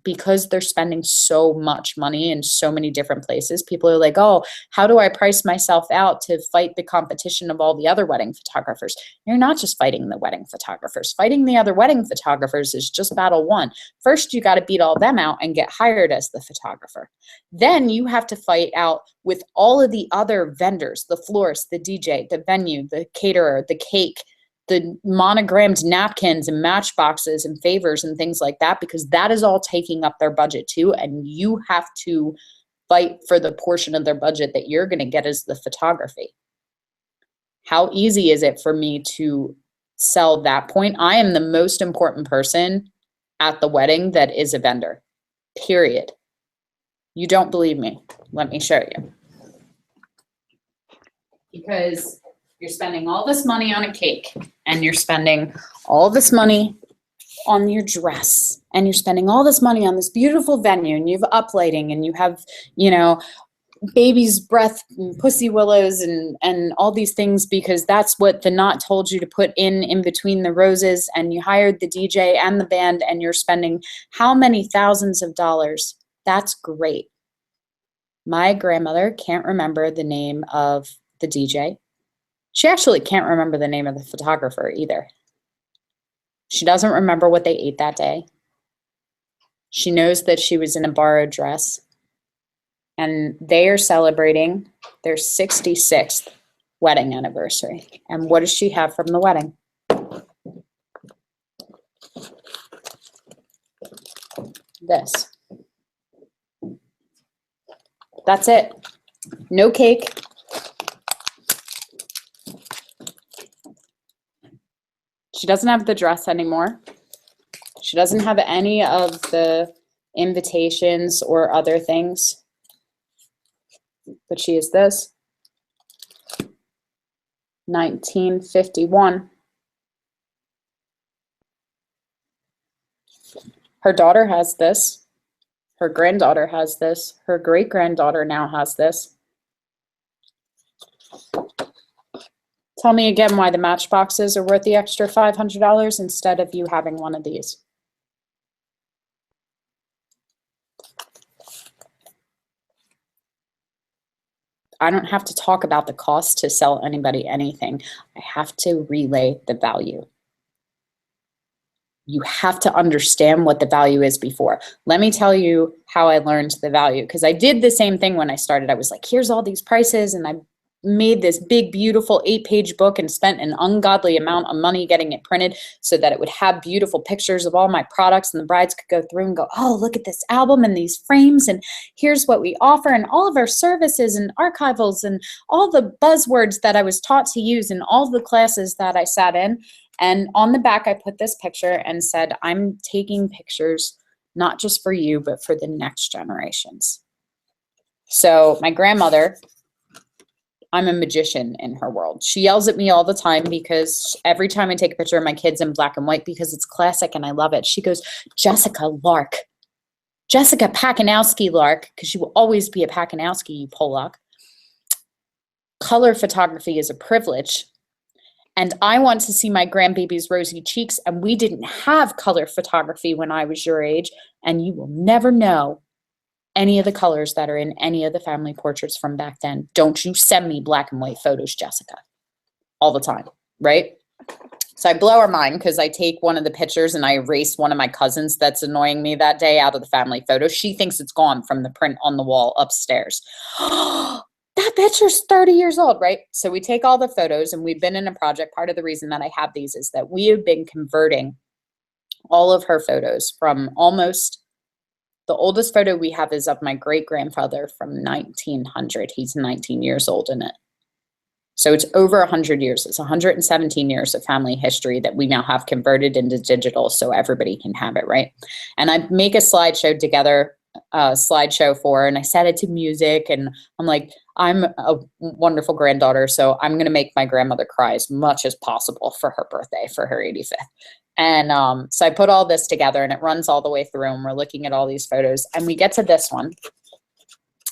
because they're spending so much money in so many different places. People are like, oh, how do I price myself out to fight the competition of all the other wedding photographers? You're not just fighting the wedding photographers. Fighting the other wedding photographers is just battle one. First, you got to beat all them out and get hired as the photographer. Then you have to fight out with all of the other vendors, the florist, the DJ, the venue, the caterer, the cake, the monogrammed napkins and matchboxes and favors and things like that, because that is all taking up their budget too. And you have to fight for the portion of their budget that you're going to get as the photography. How easy is it for me to sell that point? I am the most important person at the wedding that is a vendor, period. You don't believe me? Let me show you. Because you're spending all this money on a cake, and you're spending all this money on your dress, and you're spending all this money on this beautiful venue, and you have uplighting, and you have, you know, baby's breath and pussy willows and all these things, because that's what the knot told you to put in between the roses, and you hired the DJ and the band, and you're spending how many thousands of dollars. That's great. My grandmother can't remember the name of the DJ. She actually can't remember the name of the photographer either. She doesn't remember what they ate that day. She knows that she was in a borrowed dress. And they are celebrating their 66th wedding anniversary. And what does she have from the wedding? This. That's it. No cake. She doesn't have the dress anymore. She doesn't have any of the invitations or other things. But she is this. 1951. Her daughter has this. Her granddaughter has this. Her great-granddaughter now has this. Tell me again why the matchboxes are worth the extra $500 instead of you having one of these. I don't have to talk about the cost to sell anybody anything. I have to relay the value. You have to understand what the value is before. Let me tell you how I learned the value, because I did the same thing when I started. I was like, here's all these prices, and I made this big, beautiful 8-page book and spent an ungodly amount of money getting it printed so that it would have beautiful pictures of all my products, and the brides could go through and go, oh, look at this album and these frames, and here's what we offer, and all of our services and archivals and all the buzzwords that I was taught to use in all the classes that I sat in. And on the back, I put this picture and said, I'm taking pictures not just for you, but for the next generations. So my grandmother, I'm a magician in her world. She yells at me all the time because every time I take a picture of my kids in black and white, because it's classic and I love it, she goes, Jessica Lark. Jessica Pakinowski Lark, because she will always be a Pakinowski, you Pollock. Color photography is a privilege. And I want to see my grandbaby's rosy cheeks, and we didn't have color photography when I was your age, and you will never know any of the colors that are in any of the family portraits from back then. Don't you send me black and white photos, Jessica, all the time, right? So I blow her mind because I take one of the pictures and I erase one of my cousins that's annoying me that day out of the family photo. She thinks it's gone from the print on the wall upstairs. That picture's 30 years old, right? So we take all the photos, and we've been in a project. Part of the reason that I have these is that we have been converting all of her photos from almost, the oldest photo we have is of my great-grandfather from 1900. He's 19 years old in it. So it's over 100 years. It's 117 years of family history that we now have converted into digital so everybody can have it, right? And I make a slideshow together, slideshow for her, and I set it to music, and I'm like, I'm a wonderful granddaughter, so I'm going to make my grandmother cry as much as possible for her birthday, for her 85th. And so I put all this together, and it runs all the way through, and we're looking at all these photos, and we get to this one.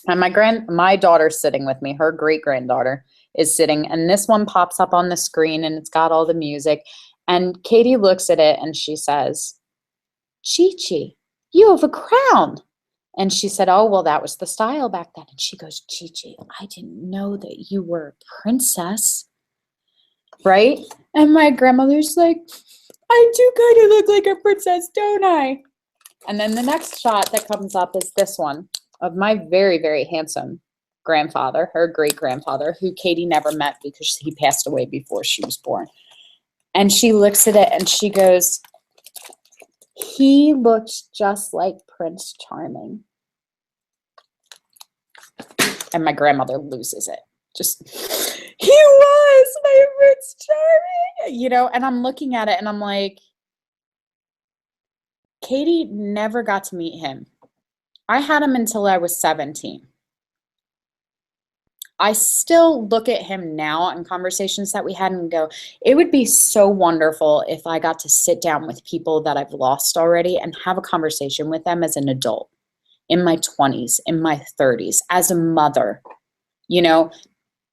And my daughter's sitting with me, her great-granddaughter is sitting, and this one pops up on the screen, and it's got all the music. And Katie looks at it, and she says, Chi-Chi, you have a crown. And she said, oh, well, that was the style back then. And she goes, Chi-Chi, I didn't know that you were a princess, right? And my grandmother's like, I do kind of look like a princess, don't I? And then the next shot that comes up is this one of my very, very handsome grandfather, her great-grandfather, who Katie never met because he passed away before she was born. And she looks at it and she goes, he looks just like Prince Charming. And my grandmother loses it. Just, he was my Prince Charming, you know, and I'm looking at it and I'm like, Katie never got to meet him. I had him until I was 17. I still look at him now in conversations that we had and go, it would be so wonderful if I got to sit down with people that I've lost already and have a conversation with them as an adult, in my 20s, in my 30s, as a mother, you know,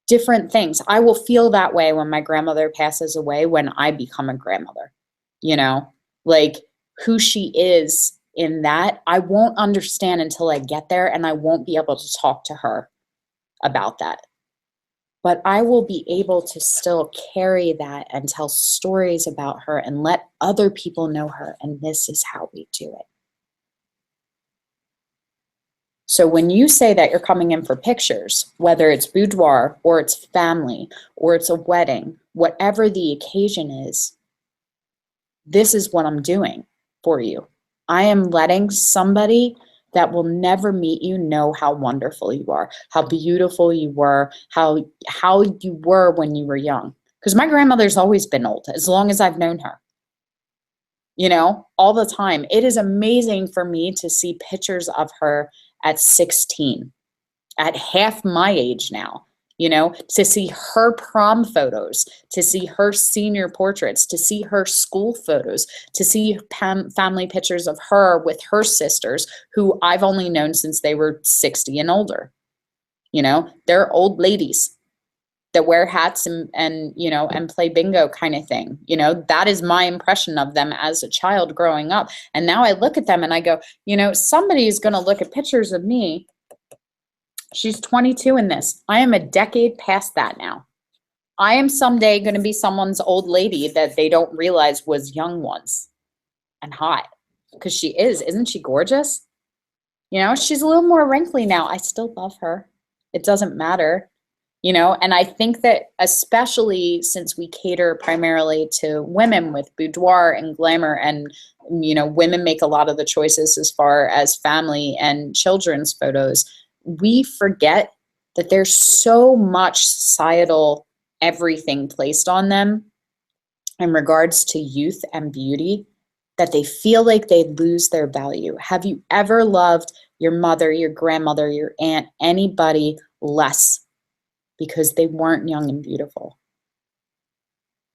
different things. I will feel that way when my grandmother passes away, when I become a grandmother, you know, like who she is in that. I won't understand until I get there, and I won't be able to talk to her about that. But I will be able to still carry that and tell stories about her and let other people know her. And this is how we do it. So when you say that you're coming in for pictures, whether it's boudoir or it's family or it's a wedding, whatever the occasion is, this is what I'm doing for you. I am letting somebody that will never meet you know how wonderful you are, how beautiful you were, how you were when you were young. Because my grandmother's always been old, as long as I've known her. you know, all the time. It is amazing for me to see pictures of her at 16, at half my age now, you know, to see her prom photos, to see her senior portraits, to see her school photos, to see family pictures of her with her sisters, who I've only known since they were 60 and older. You know, they're old ladies that wear hats and you know, and play bingo kind of thing. You know, that is my impression of them as a child growing up. And now I look at them and I go, you know, somebody is going to look at pictures of me. She's 22 in this. I am a decade past that now. I am someday going to be someone's old lady that they don't realize was young once and hot, because she is. Isn't she gorgeous? You know, she's a little more wrinkly now. I still love her. It doesn't matter. You know, and I think that especially since we cater primarily to women with boudoir and glamour, and, you know, women make a lot of the choices as far as family and children's photos, we forget that there's so much societal everything placed on them in regards to youth and beauty that they feel like they lose their value. Have you ever loved your mother, your grandmother, your aunt, anybody less because they weren't young and beautiful?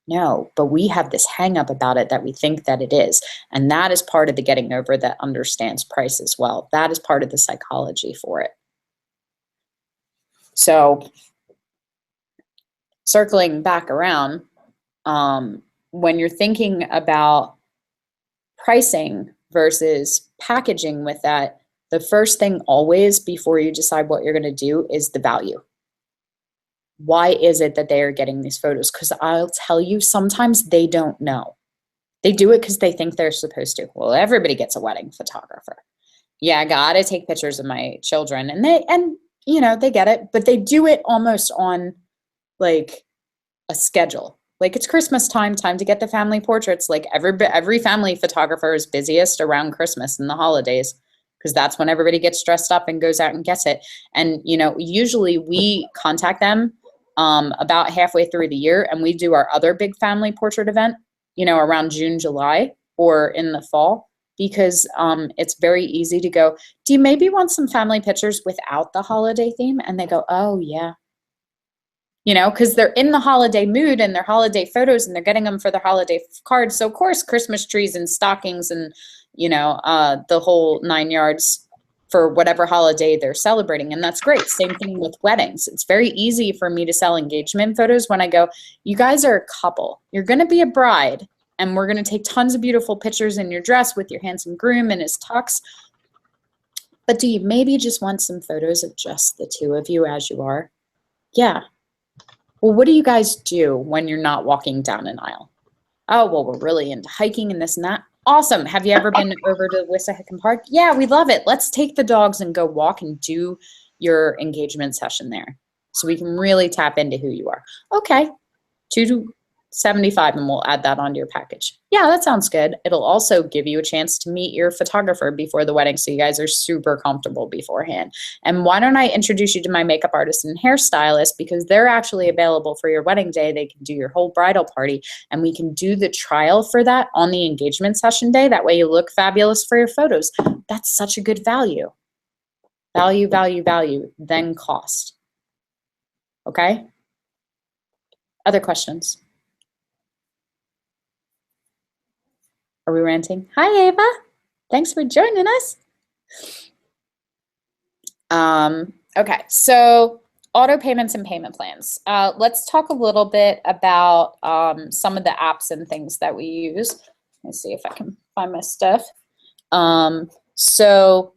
No, but we have this hang up about it that we think that it is. And that is part of the getting over that understands price as well. That is part of the psychology for it. So circling back around, when you're thinking about pricing versus packaging with that, the first thing always before you decide what you're going to do is the value. Why is it that they are getting these photos? Because I'll tell you, sometimes they don't know. They do it because they think they're supposed to. Well, everybody gets a wedding photographer. Yeah, I gotta take pictures of my children. And you know, they get it, but they do it almost on like a schedule. Like, it's Christmas time to get the family portraits. Like every family photographer is busiest around Christmas and the holidays, because that's when everybody gets dressed up and goes out and gets it. And, you know, usually we contact them about halfway through the year, and we do our other big family portrait event, you know, around June, July, or in the fall, because it's very easy to go, do you maybe want some family pictures without the holiday theme? And they go, oh yeah. You know, because they're in the holiday mood and their holiday photos, and they're getting them for their holiday cards. So of course, Christmas trees and stockings and, you know, the whole 9 yards for whatever holiday they're celebrating. And that's great. Same thing with weddings. It's very easy for me to sell engagement photos when I go, you guys are a couple. You're going to be a bride, and we're going to take tons of beautiful pictures in your dress with your handsome groom in his tux. But do you maybe just want some photos of just the two of you as you are? Yeah. Well, what do you guys do when you're not walking down an aisle? Oh, well, we're really into hiking and this and that. Awesome. Have you ever been over to Wissahickon Park? Yeah, we love it. Let's take the dogs and go walk and do your engagement session there, so we can really tap into who you are. Okay, $275, and we'll add that onto your package. Yeah, that sounds good. It'll also give you a chance to meet your photographer before the wedding, so you guys are super comfortable beforehand. And why don't I introduce you to my makeup artist and hairstylist, because they're actually available for your wedding day. They can do your whole bridal party, and we can do the trial for that on the engagement session day. That way you look fabulous for your photos. That's such a good value. Value, value, value, then cost. Okay? Other questions? Are we ranting? Hi, Ava. Thanks for joining us. Okay, so auto payments and payment plans. Let's talk a little bit about some of the apps and things that we use. Let me see if I can find my stuff. So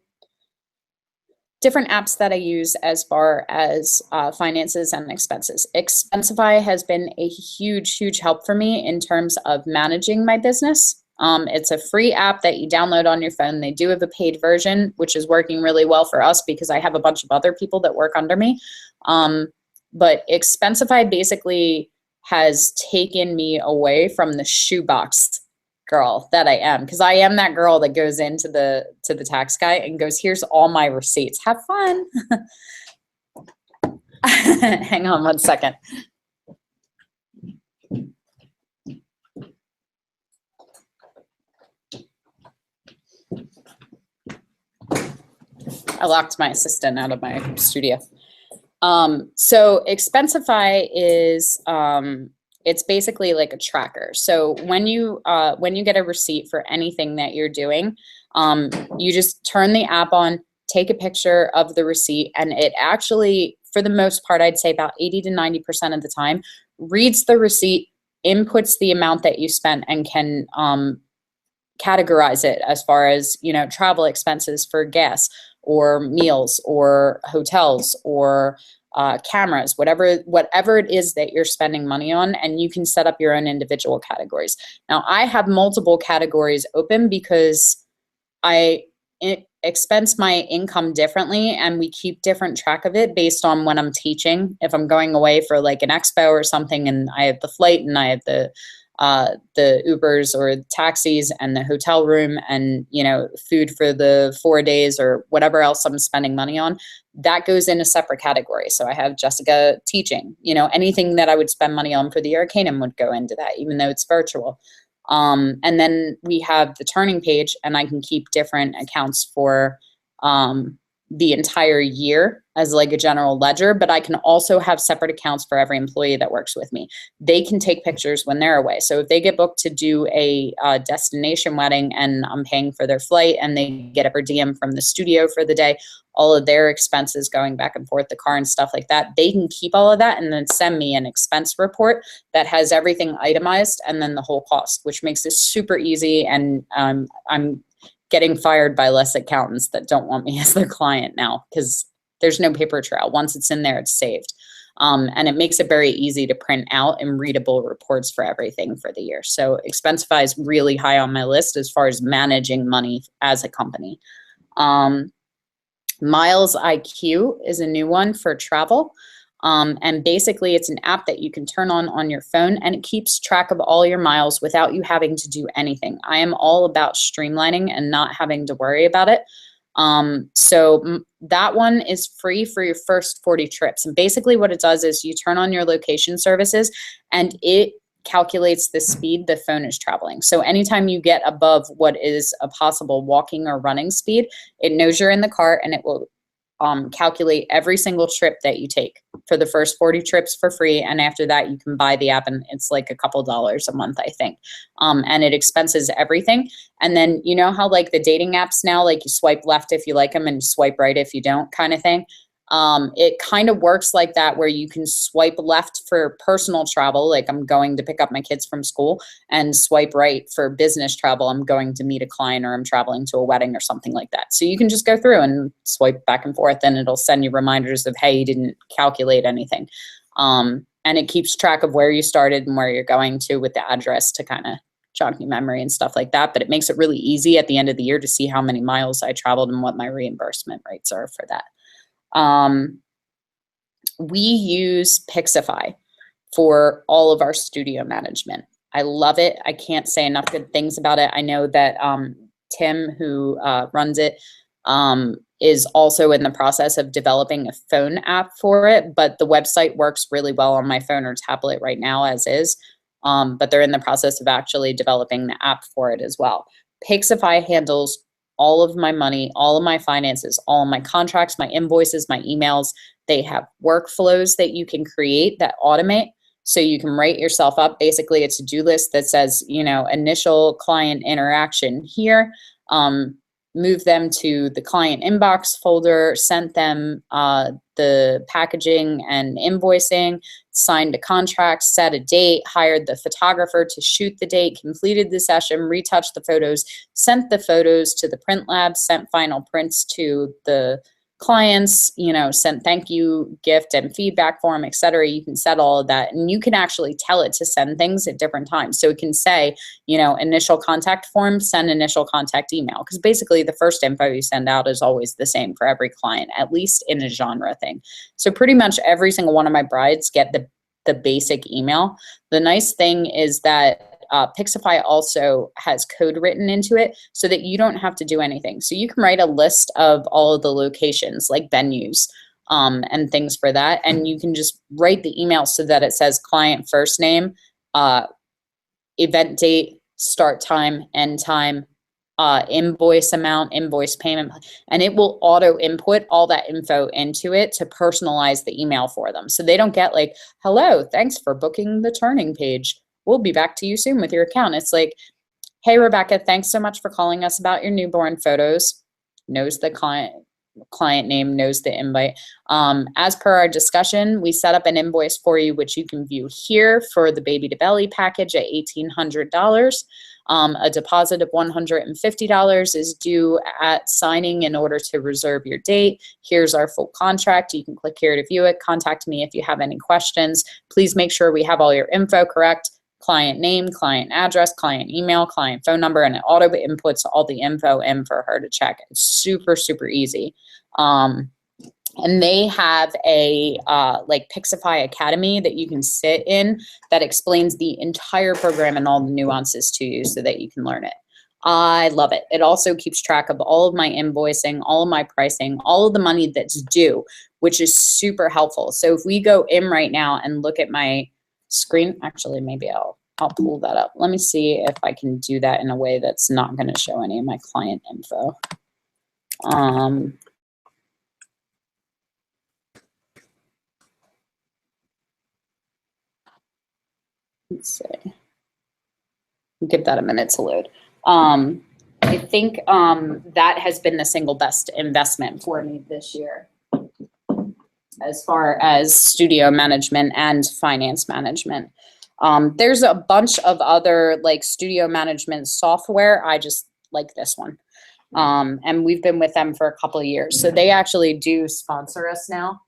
different apps that I use as far as finances and expenses. Expensify has been a huge, huge help for me in terms of managing my business. It's a free app that you download on your phone. They do have a paid version, which is working really well for us because I have a bunch of other people that work under me. But Expensify basically has taken me away from the shoebox girl that I am, because I am that girl that goes into the tax guy and goes, here's all my receipts. Have fun. Hang on one second. I locked my assistant out of my studio. So Expensify is, it's basically like a tracker. So when you get a receipt for anything that you're doing, you just turn the app on, take a picture of the receipt, and it actually, for the most part, I'd say about 80 to 90% of the time, reads the receipt, inputs the amount that you spent, and can categorize it as far as, you know, travel expenses for gas or meals or hotels or cameras, whatever it is that you're spending money on, and you can set up your own individual categories. Now, I have multiple categories open because I expense my income differently, and we keep different track of it based on when I'm teaching. If I'm going away for like an expo or something, and I have the flight and I have the Ubers or the taxis and the hotel room and, you know, food for the 4 days or whatever else I'm spending money on, that goes in a separate category. So I have Jessica teaching, you know, anything that I would spend money on for the Arcanum would go into that, even though it's virtual. And then we have the turning page, and I can keep different accounts for the entire year as like a general ledger, but I can also have separate accounts for every employee that works with me. They can take pictures when they're away. So if they get booked to do a destination wedding and I'm paying for their flight, and they get a per diem from the studio for the day, all of their expenses going back and forth, the car and stuff like that, they can keep all of that and then send me an expense report that has everything itemized and then the whole cost, which makes it super easy. And I'm getting fired by less accountants that don't want me as their client now, because there's no paper trail. Once it's in there, it's saved. And it makes it very easy to print out and readable reports for everything for the year. So Expensify is really high on my list as far as managing money as a company. Miles IQ is a new one for travel. And basically it's an app that you can turn on your phone, and it keeps track of all your miles without you having to do anything. I am all about streamlining and not having to worry about it. So that one is free for your first 40 trips. And basically what it does is you turn on your location services, and it calculates the speed the phone is traveling. So anytime you get above what is a possible walking or running speed, it knows you're in the car, and it will calculate every single trip that you take for the first 40 trips for free. And after that, you can buy the app, and it's like a couple dollars a month, I think. And it expenses everything. And then, you know how like the dating apps now, like you swipe left if you like them and swipe right if you don't, kind of thing. It kind of works like that, where you can swipe left for personal travel, like I'm going to pick up my kids from school, and swipe right for business travel. I'm going to meet a client, or I'm traveling to a wedding or something like that. So you can just go through and swipe back and forth, and it'll send you reminders of, hey, you didn't calculate anything. And it keeps track of where you started and where you're going to with the address to kind of jog your memory and stuff like that. But it makes it really easy at the end of the year to see how many miles I traveled and what my reimbursement rates are for that. We use Pixify for all of our studio management. I love it. I can't say enough good things about it. I know that Tim, who runs it, is also in the process of developing a phone app for it, but the website works really well on my phone or tablet right now as is. But they're in the process of actually developing the app for it as well. Pixify handles all of my money, all of my finances, all of my contracts, my invoices, my emails. They have workflows that you can create that automate. So you can write yourself up basically a to-do list that says, you know, initial client interaction here, move them to the client inbox folder, sent them the packaging and invoicing, signed a contract, set a date, hired the photographer to shoot the date, completed the session, retouched the photos, sent the photos to the print lab, sent final prints to the clients, you know, sent thank you gift and feedback form, etc. You can set all of that, and you can actually tell it to send things at different times. So it can say, you know, initial contact form, send initial contact email, because basically the first info you send out is always the same for every client, at least in a genre thing. So pretty much every single one of my brides get the basic email. The nice thing is that Pixify also has code written into it so that you don't have to do anything. So you can write a list of all of the locations, like venues and things for that. And you can just write the email so that it says client first name, event date, start time, end time, invoice amount, invoice payment, and it will auto input all that info into it to personalize the email for them. So they don't get like, hello, thanks for booking the turning page. We'll be back to you soon with your account. It's like, hey, Rebecca, thanks so much for calling us about your newborn photos. Knows the client name, knows the invite. As per our discussion, we set up an invoice for you, which you can view here for the baby to belly package at $1,800. A deposit of $150 is due at signing in order to reserve your date. Here's our full contract. You can click here to view it. Contact me if you have any questions. Please make sure we have all your info correct. Client name, client address, client email, client phone number, and it auto inputs all the info in for her to check. It's super, super easy. And they have a like Pixify Academy that you can sit in that explains the entire program and all the nuances to you so that you can learn it. I love it. It also keeps track of all of my invoicing, all of my pricing, all of the money that's due, which is super helpful. So if we go in right now and look at my screen, actually, maybe I'll pull that up. Let me see if I can do that in a way that's not going to show any of my client info. Let's see. Give that a minute to load. I think that has been the single best investment for me this year as far as studio management and finance management. There's a bunch of other like studio management software. I just like this one. And we've been with them for a couple of years. So they actually do sponsor us now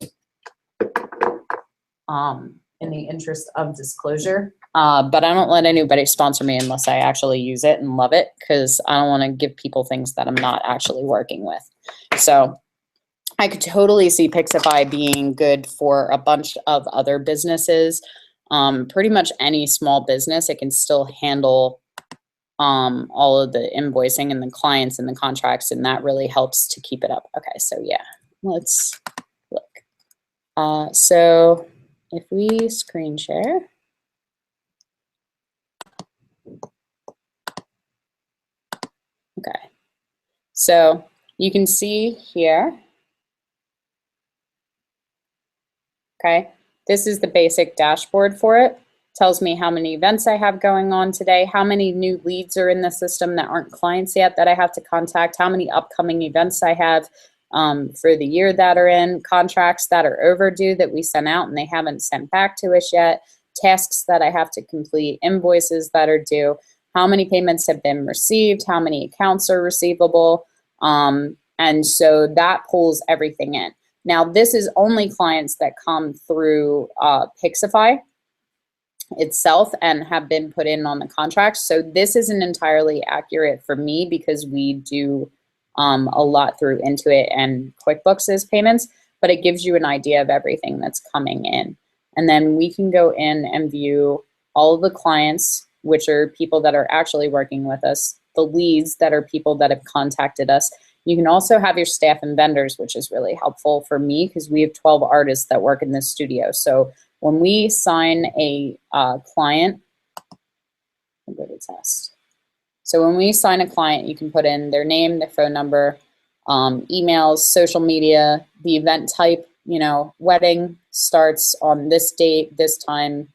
in the interest of disclosure. But I don't let anybody sponsor me unless I actually use it and love it, because I don't want to give people things that I'm not actually working with. So I could totally see Pixify being good for a bunch of other businesses. Pretty much any small business, it can still handle all of the invoicing and the clients and the contracts, and that really helps to keep it up. Okay, so yeah, let's look. So if we screen share. Okay, so you can see here, okay, this is the basic dashboard for it. Tells me how many events I have going on today, how many new leads are in the system that aren't clients yet that I have to contact, how many upcoming events I have for the year that are in, contracts that are overdue that we sent out and they haven't sent back to us yet, tasks that I have to complete, invoices that are due, how many payments have been received, how many accounts are receivable, and so that pulls everything in. Now, this is only clients that come through Pixify itself and have been put in on the contract. So this isn't entirely accurate for me because we do a lot through Intuit and QuickBooks as payments, but it gives you an idea of everything that's coming in. And then we can go in and view all of the clients, which are people that are actually working with us, the leads that are people that have contacted us. You can also have your staff and vendors, which is really helpful for me because we have 12 artists that work in this studio. So when we sign a client, I'll go to test. So when we sign a client, you can put in their name, their phone number, emails, social media, the event type, you know, wedding starts on this date, this time,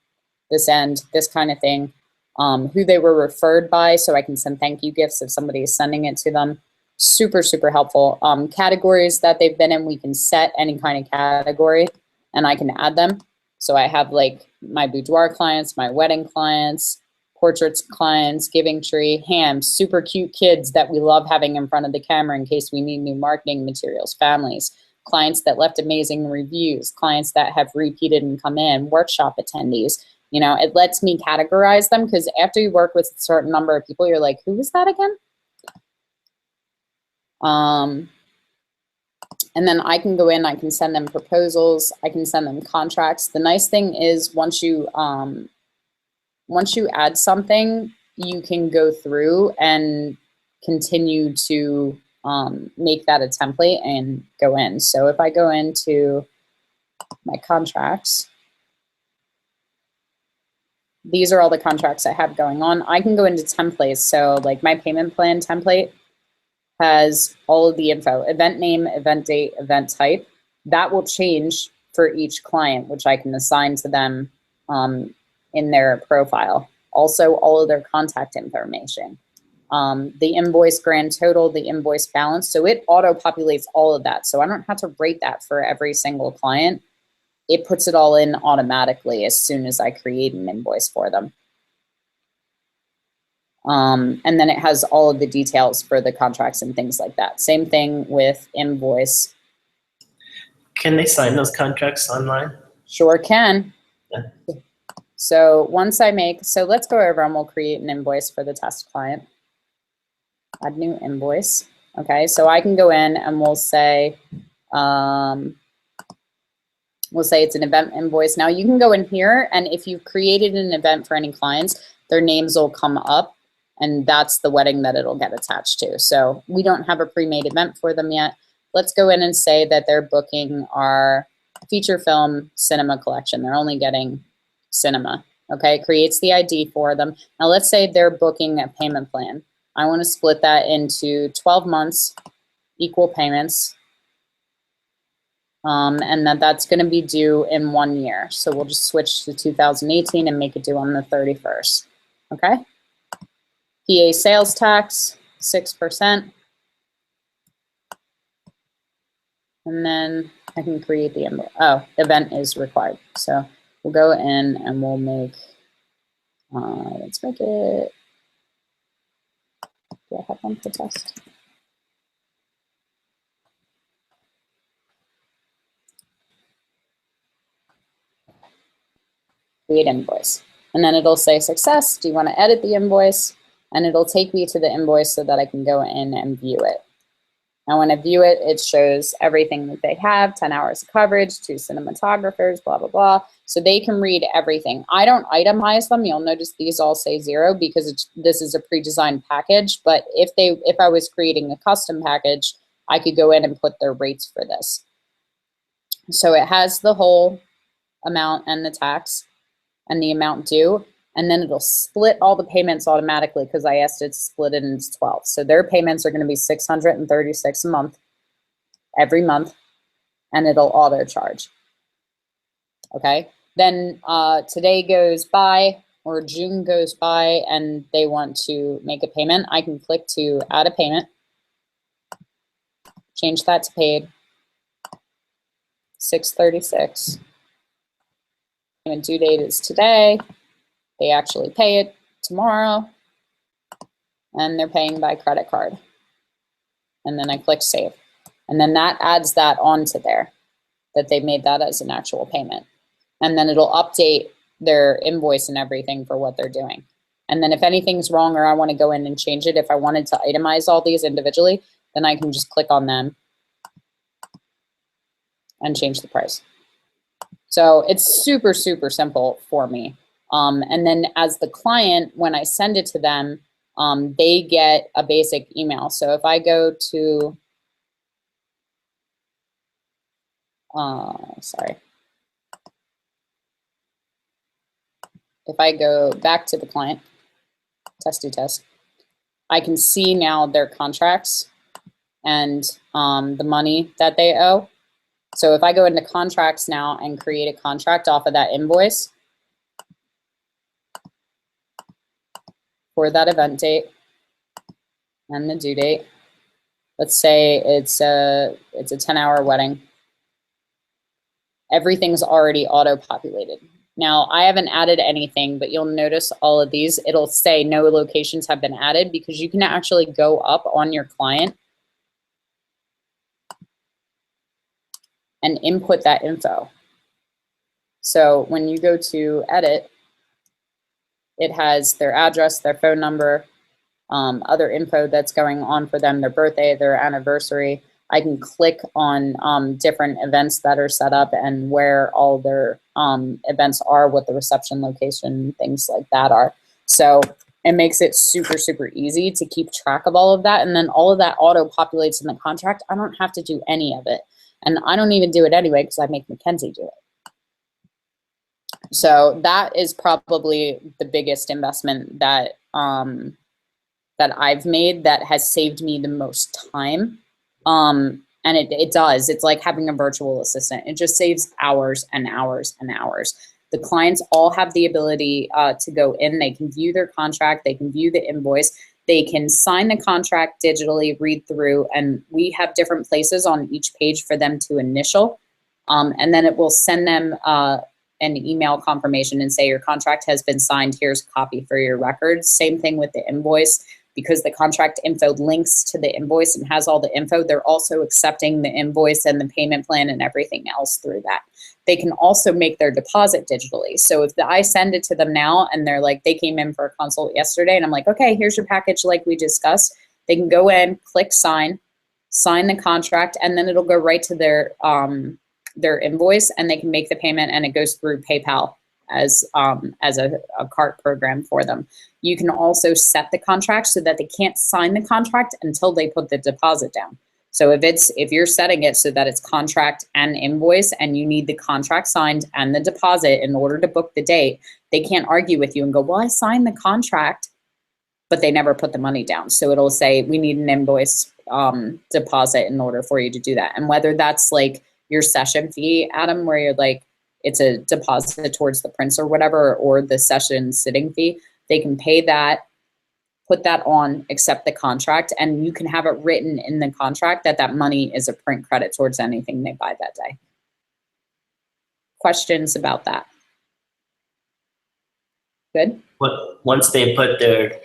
this end, this kind of thing, who they were referred by, so I can send thank you gifts if somebody is sending it to them. Super, super helpful. Categories that they've been in, we can set any kind of category and I can add them. So I have like my boudoir clients, my wedding clients, portraits clients, giving tree, hams, super cute kids that we love having in front of the camera in case we need new marketing materials, families, clients that left amazing reviews, clients that have repeated and come in, workshop attendees. You know, it lets me categorize them because after you work with a certain number of people, you're like, who was that again? And then I can go in, I can send them proposals, I can send them contracts. The nice thing is once you add something, you can go through and continue to make that a template and go in. So if I go into my contracts, these are all the contracts I have going on. I can go into templates. So like my payment plan template, has all of the info, event name, event date, event type. That will change for each client, which I can assign to them in their profile. Also, all of their contact information. The invoice grand total, the invoice balance. So it auto-populates all of that. So I don't have to rate that for every single client. It puts it all in automatically as soon as I create an invoice for them. And then it has all of the details for the contracts and things like that. Same thing with invoice. Can they sign those contracts online? Sure can. Yeah. So once I so let's go over and we'll create an invoice for the test client. Add new invoice. Okay, so I can go in and we'll say it's an event invoice. Now you can go in here, and if you've created an event for any clients, their names will come up, and that's the wedding that it'll get attached to. So we don't have a pre-made event for them yet. Let's go in and say that they're booking our feature film cinema collection. They're only getting cinema. Okay, it creates the ID for them. Now let's say they're booking a payment plan. I want to split that into 12 months, equal payments, and that's going to be due in 1 year. So we'll just switch to 2018 and make it due on the 31st. Okay. PA sales tax, 6%. And then I can create the invoice. Oh, event is required. So we'll go in and we'll make, let's make it, do I have one for test? Create invoice. And then it'll say success. Do you want to edit the invoice? And it'll take me to the invoice so that I can go in and view it. Now when I view it, it shows everything that they have, 10 hours of coverage, 2 cinematographers, blah, blah, blah. So they can read everything. I don't itemize them. You'll notice these all say 0 because this is a pre-designed package. But if I was creating a custom package, I could go in and put their rates for this. So it has the whole amount and the tax and the amount due. And then it'll split all the payments automatically because I asked it to split it into 12. So their payments are going to be $636 a month, every month, and it'll auto charge. Okay. Then today goes by, or June goes by, and they want to make a payment. I can click to add a payment, change that to paid, $636. Payment due date is today. They actually pay it tomorrow, and they're paying by credit card. And then I click save. And then that adds that onto there, that they made that as an actual payment. And then it'll update their invoice and everything for what they're doing. And then if anything's wrong or I want to go in and change it, if I wanted to itemize all these individually, then I can just click on them and change the price. So it's super, super simple for me. And then as the client, when I send it to them, they get a basic email. So if I go to, if I go back to the client, test do test, I can see now their contracts and the money that they owe. So if I go into contracts now and create a contract off of that invoice, for that event date and the due date. Let's say it's a 10-hour wedding. Everything's already auto-populated. Now, I haven't added anything, but you'll notice all of these, it'll say no locations have been added because you can actually go up on your client and input that info. So when you go to edit, it has their address, their phone number, other info that's going on for them, their birthday, their anniversary. I can click on different events that are set up and where all their events are, what the reception location, things like that are. So it makes it super, super easy to keep track of all of that. And then all of that auto-populates in the contract. I don't have to do any of it. And I don't even do it anyway because I make Mackenzie do it. So that is probably the biggest investment that that I've made that has saved me the most time. And it does. It's like having a virtual assistant. It just saves hours and hours and hours. The clients all have the ability to go in. They can view their contract. They can view the invoice. They can sign the contract digitally, read through, and we have different places on each page for them to initial. And then it will send them an email confirmation and say your contract has been signed. Here's a copy for your records. Same thing with the invoice. Because the contract info links to the invoice and has all the info, they're also accepting the invoice and the payment plan and everything else through that. They can also make their deposit digitally. So if I send it to them now and they're like, they came in for a consult yesterday and I'm like, okay, here's your package like we discussed. They can go in, click sign the contract, and then it'll go right to their invoice and they can make the payment and it goes through PayPal as a cart program for them. You can also set the contract so that they can't sign the contract until they put the deposit down. So if you're setting it so that it's contract and invoice and you need the contract signed and the deposit in order to book the date, they can't argue with you and go, well, I signed the contract, but they never put the money down. So it'll say, we need an invoice deposit in order for you to do that. And whether that's like your session fee, Adam, where you're like, it's a deposit towards the prints or whatever, or the session sitting fee, they can pay that, put that on, accept the contract, and you can have it written in the contract that that money is a print credit towards anything they buy that day. Questions about that? Good? But once they put their,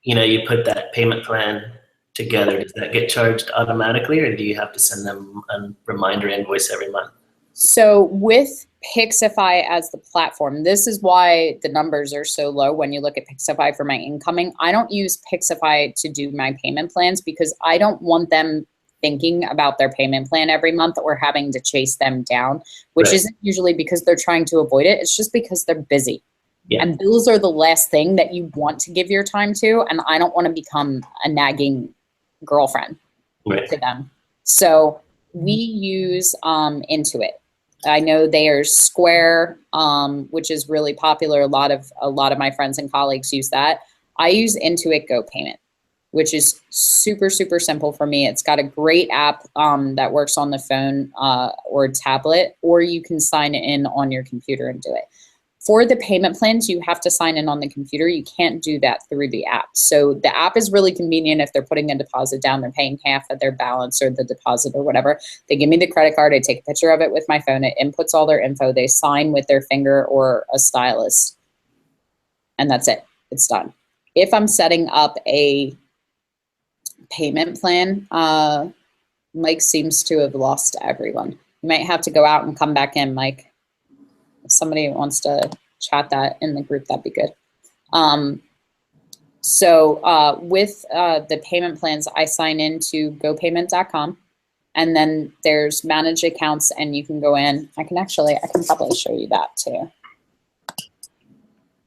you put that payment plan together, does that get charged automatically, or do you have to send them a reminder invoice every month? So with Pixify as the platform, this is why the numbers are so low when you look at Pixify for my incoming. I don't use Pixify to do my payment plans because I don't want them thinking about their payment plan every month or having to chase them down, which isn't usually because they're trying to avoid it. It's just because they're busy. Yeah. And bills are the last thing that you want to give your time to, and I don't want to become a nagging girlfriend to them. So we use Intuit. I know there's Square, which is really popular. A lot of my friends and colleagues use that. I use Intuit Go Payment, which is super, super simple for me. It's got a great app that works on the phone or tablet, or you can sign in on your computer and do it. For the payment plans, you have to sign in on the computer. You can't do that through the app. So the app is really convenient if they're putting a deposit down, they're paying half of their balance or the deposit or whatever. They give me the credit card, I take a picture of it with my phone, it inputs all their info, they sign with their finger or a stylus, and that's it, it's done. If I'm setting up a payment plan, Mike seems to have lost everyone. You might have to go out and come back in, Mike. If somebody wants to chat that in the group, that'd be good. With the payment plans, I sign into gopayment.com, and then there's manage accounts, and you can go in. I can probably show you that too.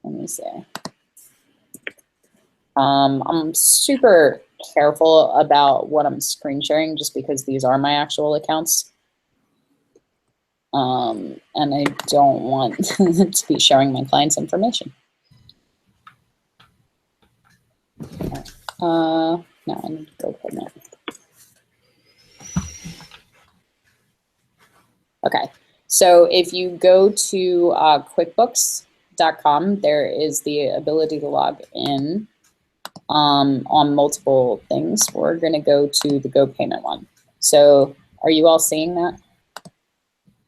Let me see. I'm super careful about what I'm screen sharing just because these are my actual accounts. And I don't want to be sharing my clients' information. No, I need to go for that. Okay, so if you go to QuickBooks.com, there is the ability to log in on multiple things. We're going to go to the Go Payment one. So are you all seeing that?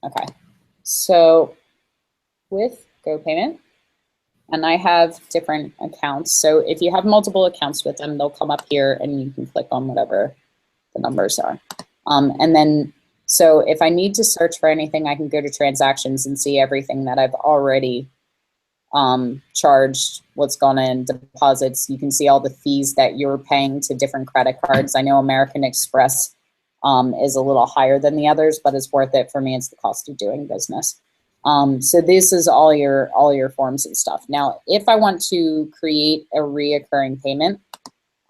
Okay, so with Go Payment, and I have different accounts. So if you have multiple accounts with them, they'll come up here and you can click on whatever the numbers are. And then, so if I need to search for anything, I can go to transactions and see everything that I've already charged, what's gone in, deposits. You can see all the fees that you're paying to different credit cards. I know American Express is a little higher than the others, but it's worth it for me. It's the cost of doing business. So this is all your forms and stuff. Now, if I want to create a reoccurring payment,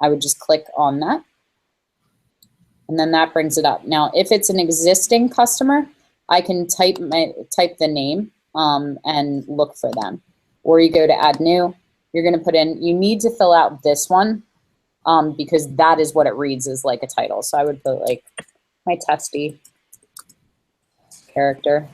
I would just click on that, and then that brings it up. Now, if it's an existing customer, I can type the name and look for them. Or you go to add new. You're going to put in. You need to fill out this one because that is what it reads as like a title. So I would put like my testy character.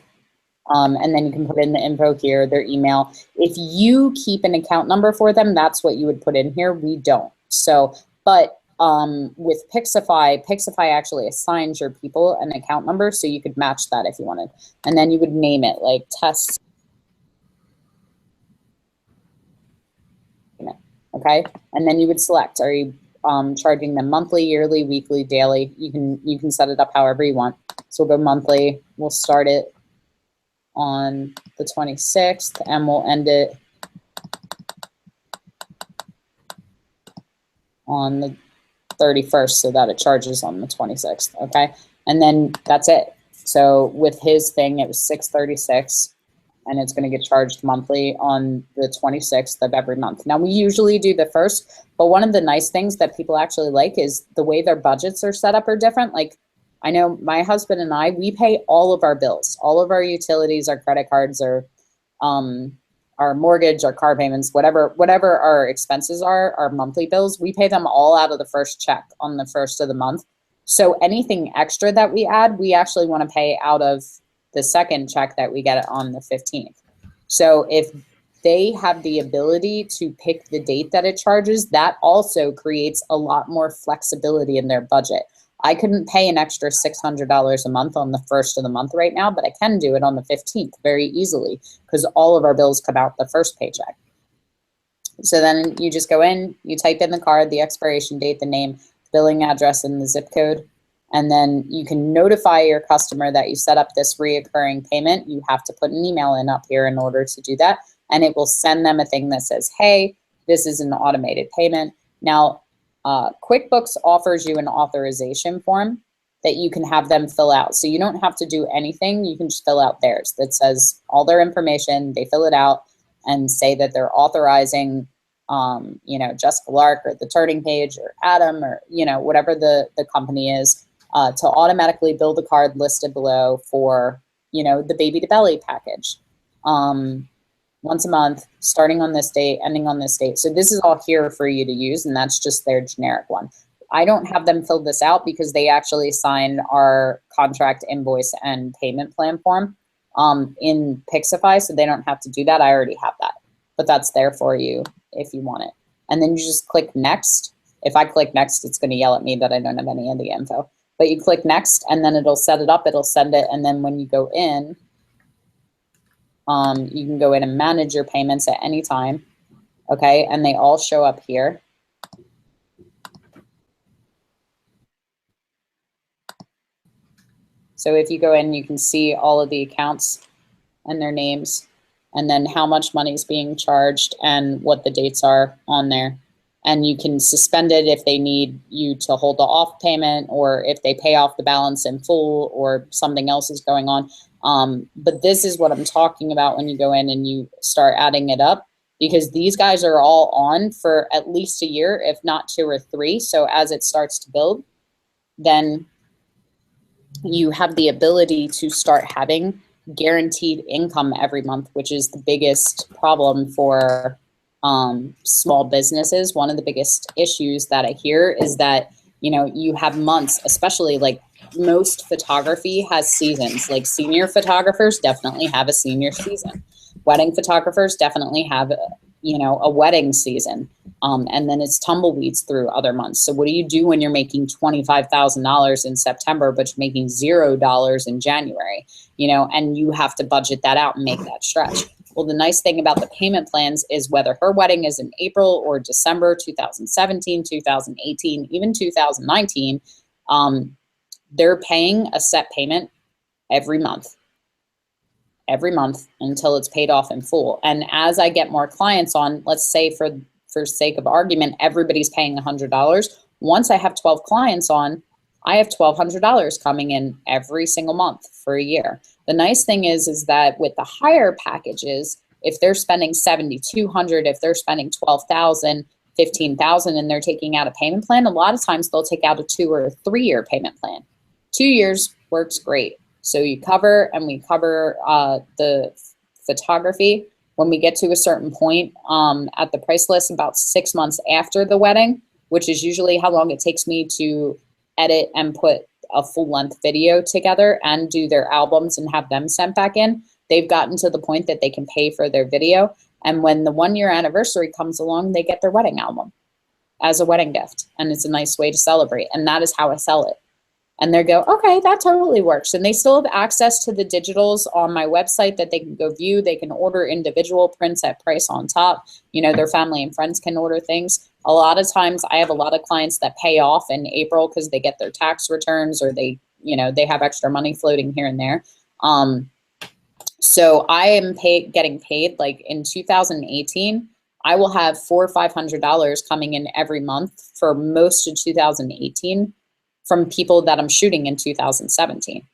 And then you can put in the info here, their email. If you keep an account number for them, that's what you would put in here. We don't. So, but with Pixify, Pixify actually assigns your people an account number, so you could match that if you wanted. And then you would name it like test. Okay, and then you would select, are you charging them monthly, yearly, weekly, daily? You can set it up however you want. So we'll go monthly. We'll start it on the 26th and we'll end it on the 31st so that it charges on the 26th. Okay, and then that's it. So with his thing, it was $636. And it's going to get charged monthly on the 26th of every month. Now, we usually do the first, but one of the nice things that people actually like is the way their budgets are set up are different. Like, I know my husband and I, we pay all of our bills, all of our utilities, our credit cards, our mortgage, our car payments, whatever our expenses are, our monthly bills, we pay them all out of the first check on the first of the month. So anything extra that we add, we actually want to pay out of the second check that we get on the 15th. So if they have the ability to pick the date that it charges, that also creates a lot more flexibility in their budget. I couldn't pay an extra $600 a month on the first of the month right now, but I can do it on the 15th very easily because all of our bills come out the first paycheck. So then you just go in, you type in the card, the expiration date, the name, billing address, and the zip code. And then you can notify your customer that you set up this reoccurring payment. You have to put an email in up here in order to do that. And it will send them a thing that says, hey, this is an automated payment. Now, QuickBooks offers you an authorization form that you can have them fill out. So you don't have to do anything. You can just fill out theirs that says all their information. They fill it out and say that they're authorizing Jessica Lark or the Turning Page or Adam or, whatever the company is. To automatically bill the card listed below for, the baby to belly package. Once a month, starting on this date, ending on this date. So this is all here for you to use, and that's just their generic one. I don't have them fill this out because they actually sign our contract, invoice, and payment plan form in Pixify, so they don't have to do that. I already have that, but that's there for you if you want it. And then you just click next. If I click next, it's going to yell at me that I don't have any of the info. But you click next, and then it'll set it up. It'll send it, and then when you go in, you can go in and manage your payments at any time, okay? And they all show up here. So if you go in, you can see all of the accounts and their names, and then how much money is being charged and what the dates are on there. And you can suspend it if they need you to hold the off payment or if they pay off the balance in full or something else is going on. But this is what I'm talking about when you go in and you start adding it up, because these guys are all on for at least a year, if not 2 or 3. So as it starts to build, then you have the ability to start having guaranteed income every month, which is the biggest problem for small businesses. One of the biggest issues that I hear is that, you have months, especially like most photography has seasons. Like senior photographers definitely have a senior season. Wedding photographers definitely have, a wedding season. And then it's tumbleweeds through other months. So what do you do when you're making $25,000 in September, but you're making $0 in January, and you have to budget that out and make that stretch? Well, the nice thing about the payment plans is whether her wedding is in April or December 2017, 2018, even 2019, they're paying a set payment every month until it's paid off in full. And as I get more clients on, let's say for sake of argument, everybody's paying $100. Once I have 12 clients on, I have $1,200 coming in every single month for a year. The nice thing is that with the higher packages, if they're spending $7,200, if they're spending $12,000, $15,000, and they're taking out a payment plan, a lot of times they'll take out a 2 or 3 year payment plan. 2 years works great. So you cover, and we cover the photography. When we get to a certain point at the price list, about 6 months after the wedding, which is usually how long it takes me to edit and put a full-length video together and do their albums and have them sent back in. They've gotten to the point that they can pay for their video. And when the 1-year anniversary comes along, they get their wedding album as a wedding gift. And it's a nice way to celebrate. And that is how I sell it. And they go, okay, that totally works. And they still have access to the digitals on my website that they can go view. They can order individual prints at price on top. You know, their family and friends can order things. A lot of times I have a lot of clients that pay off in April because they get their tax returns, or they, you know, they have extra money floating here and there. So I am getting paid, like in 2018, I will have $400 or $500 coming in every month for most of 2018 from people that I'm shooting in 2017.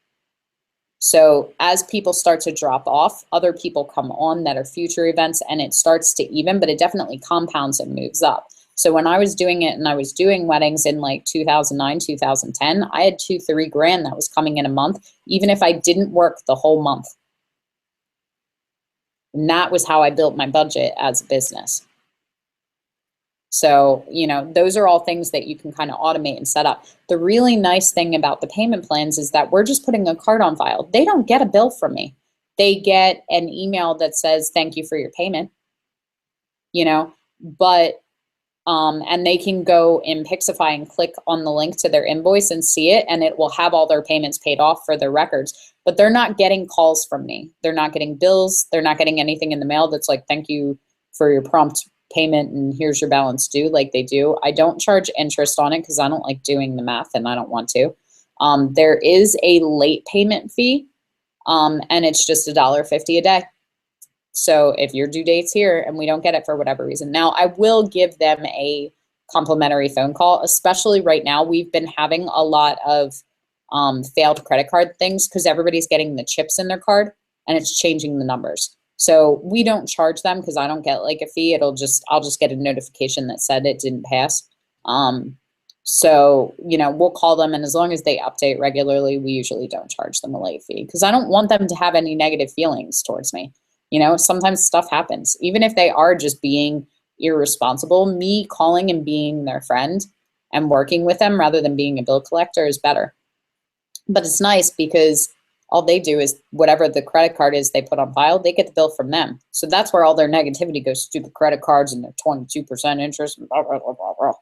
So as people start to drop off, other people come on that are future events, and it starts to even, but it definitely compounds and moves up. So when I was doing it and I was doing weddings in like 2009, 2010, I had $2-3 grand that was coming in a month, even if I didn't work the whole month. And that was how I built my budget as a business. So, you know, those are all things that you can kind of automate and set up. The really nice thing about the payment plans is that we're just putting a card on file. They don't get a bill from me. They get an email that says, thank you for your payment, you know, but, and they can go in Pixify and click on the link to their invoice and see it, and it will have all their payments paid off for their records, but they're not getting calls from me. They're not getting bills. They're not getting anything in the mail that's like, thank you for your prompt payment and here's your balance due, like they do. I don't charge interest on it because I don't like doing the math and I don't want to. There is a late payment fee, and it's just $1.50 a day. So if your due date's here and we don't get it for whatever reason, now I will give them a complimentary phone call, especially right now. We've been having a lot of failed credit card things because everybody's getting the chips in their card and it's changing the numbers. So we don't charge them because I don't get like a fee. I'll just get a notification that said it didn't pass. So, you know, we'll call them, and as long as they update regularly, we usually don't charge them a late fee because I don't want them to have any negative feelings towards me. You know, sometimes stuff happens. Even if they are just being irresponsible, me calling and being their friend and working with them rather than being a bill collector is better. But it's nice because all they do is whatever the credit card is they put on file, they get the bill from them. So that's where all their negativity goes, stupid credit cards and their 22% interest and blah, blah, blah, blah, blah.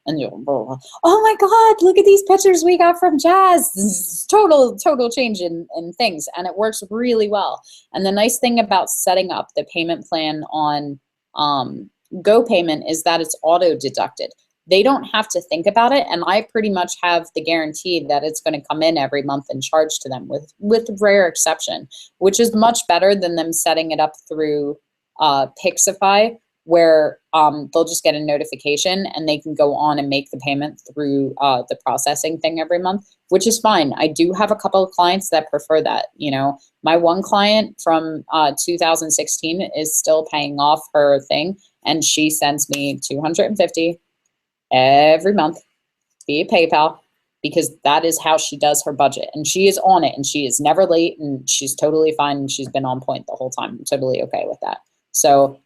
And you, blah, blah. Oh my God, look at these pictures we got from Jazz. This is total change in things. And it works really well. And the nice thing about setting up the payment plan on GoPayment is that it's auto deducted. They don't have to think about it, and I pretty much have the guarantee that it's going to come in every month and charged to them with rare exception, which is much better than them setting it up through Pixify, where they'll just get a notification and they can go on and make the payment through the processing thing every month, which is fine. I do have a couple of clients that prefer that. You know, my one client from 2016 is still paying off her thing, and she sends me $250 every month via PayPal because that is how she does her budget, and she is on it, and she is never late, and she's totally fine, and she's been on point the whole time. I'm totally okay with that. So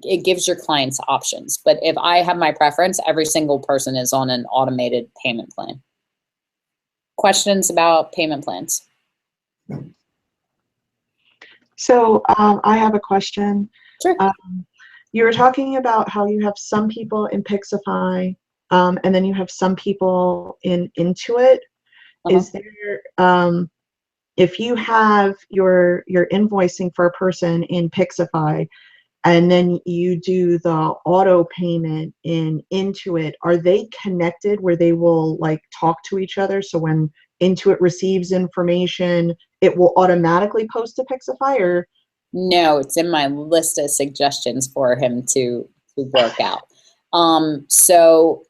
it gives your clients options. But if I have my preference, every single person is on an automated payment plan. Questions about payment plans? So I have a question. Sure. You were talking about how you have some people in Pixify, and then you have some people in Intuit. Is there, if you have your invoicing for a person in Pixify, and then you do the auto payment in Intuit, are they connected where they will like talk to each other? So when Intuit receives information, it will automatically post to Pixify, or? No, it's in my list of suggestions for him to work out. So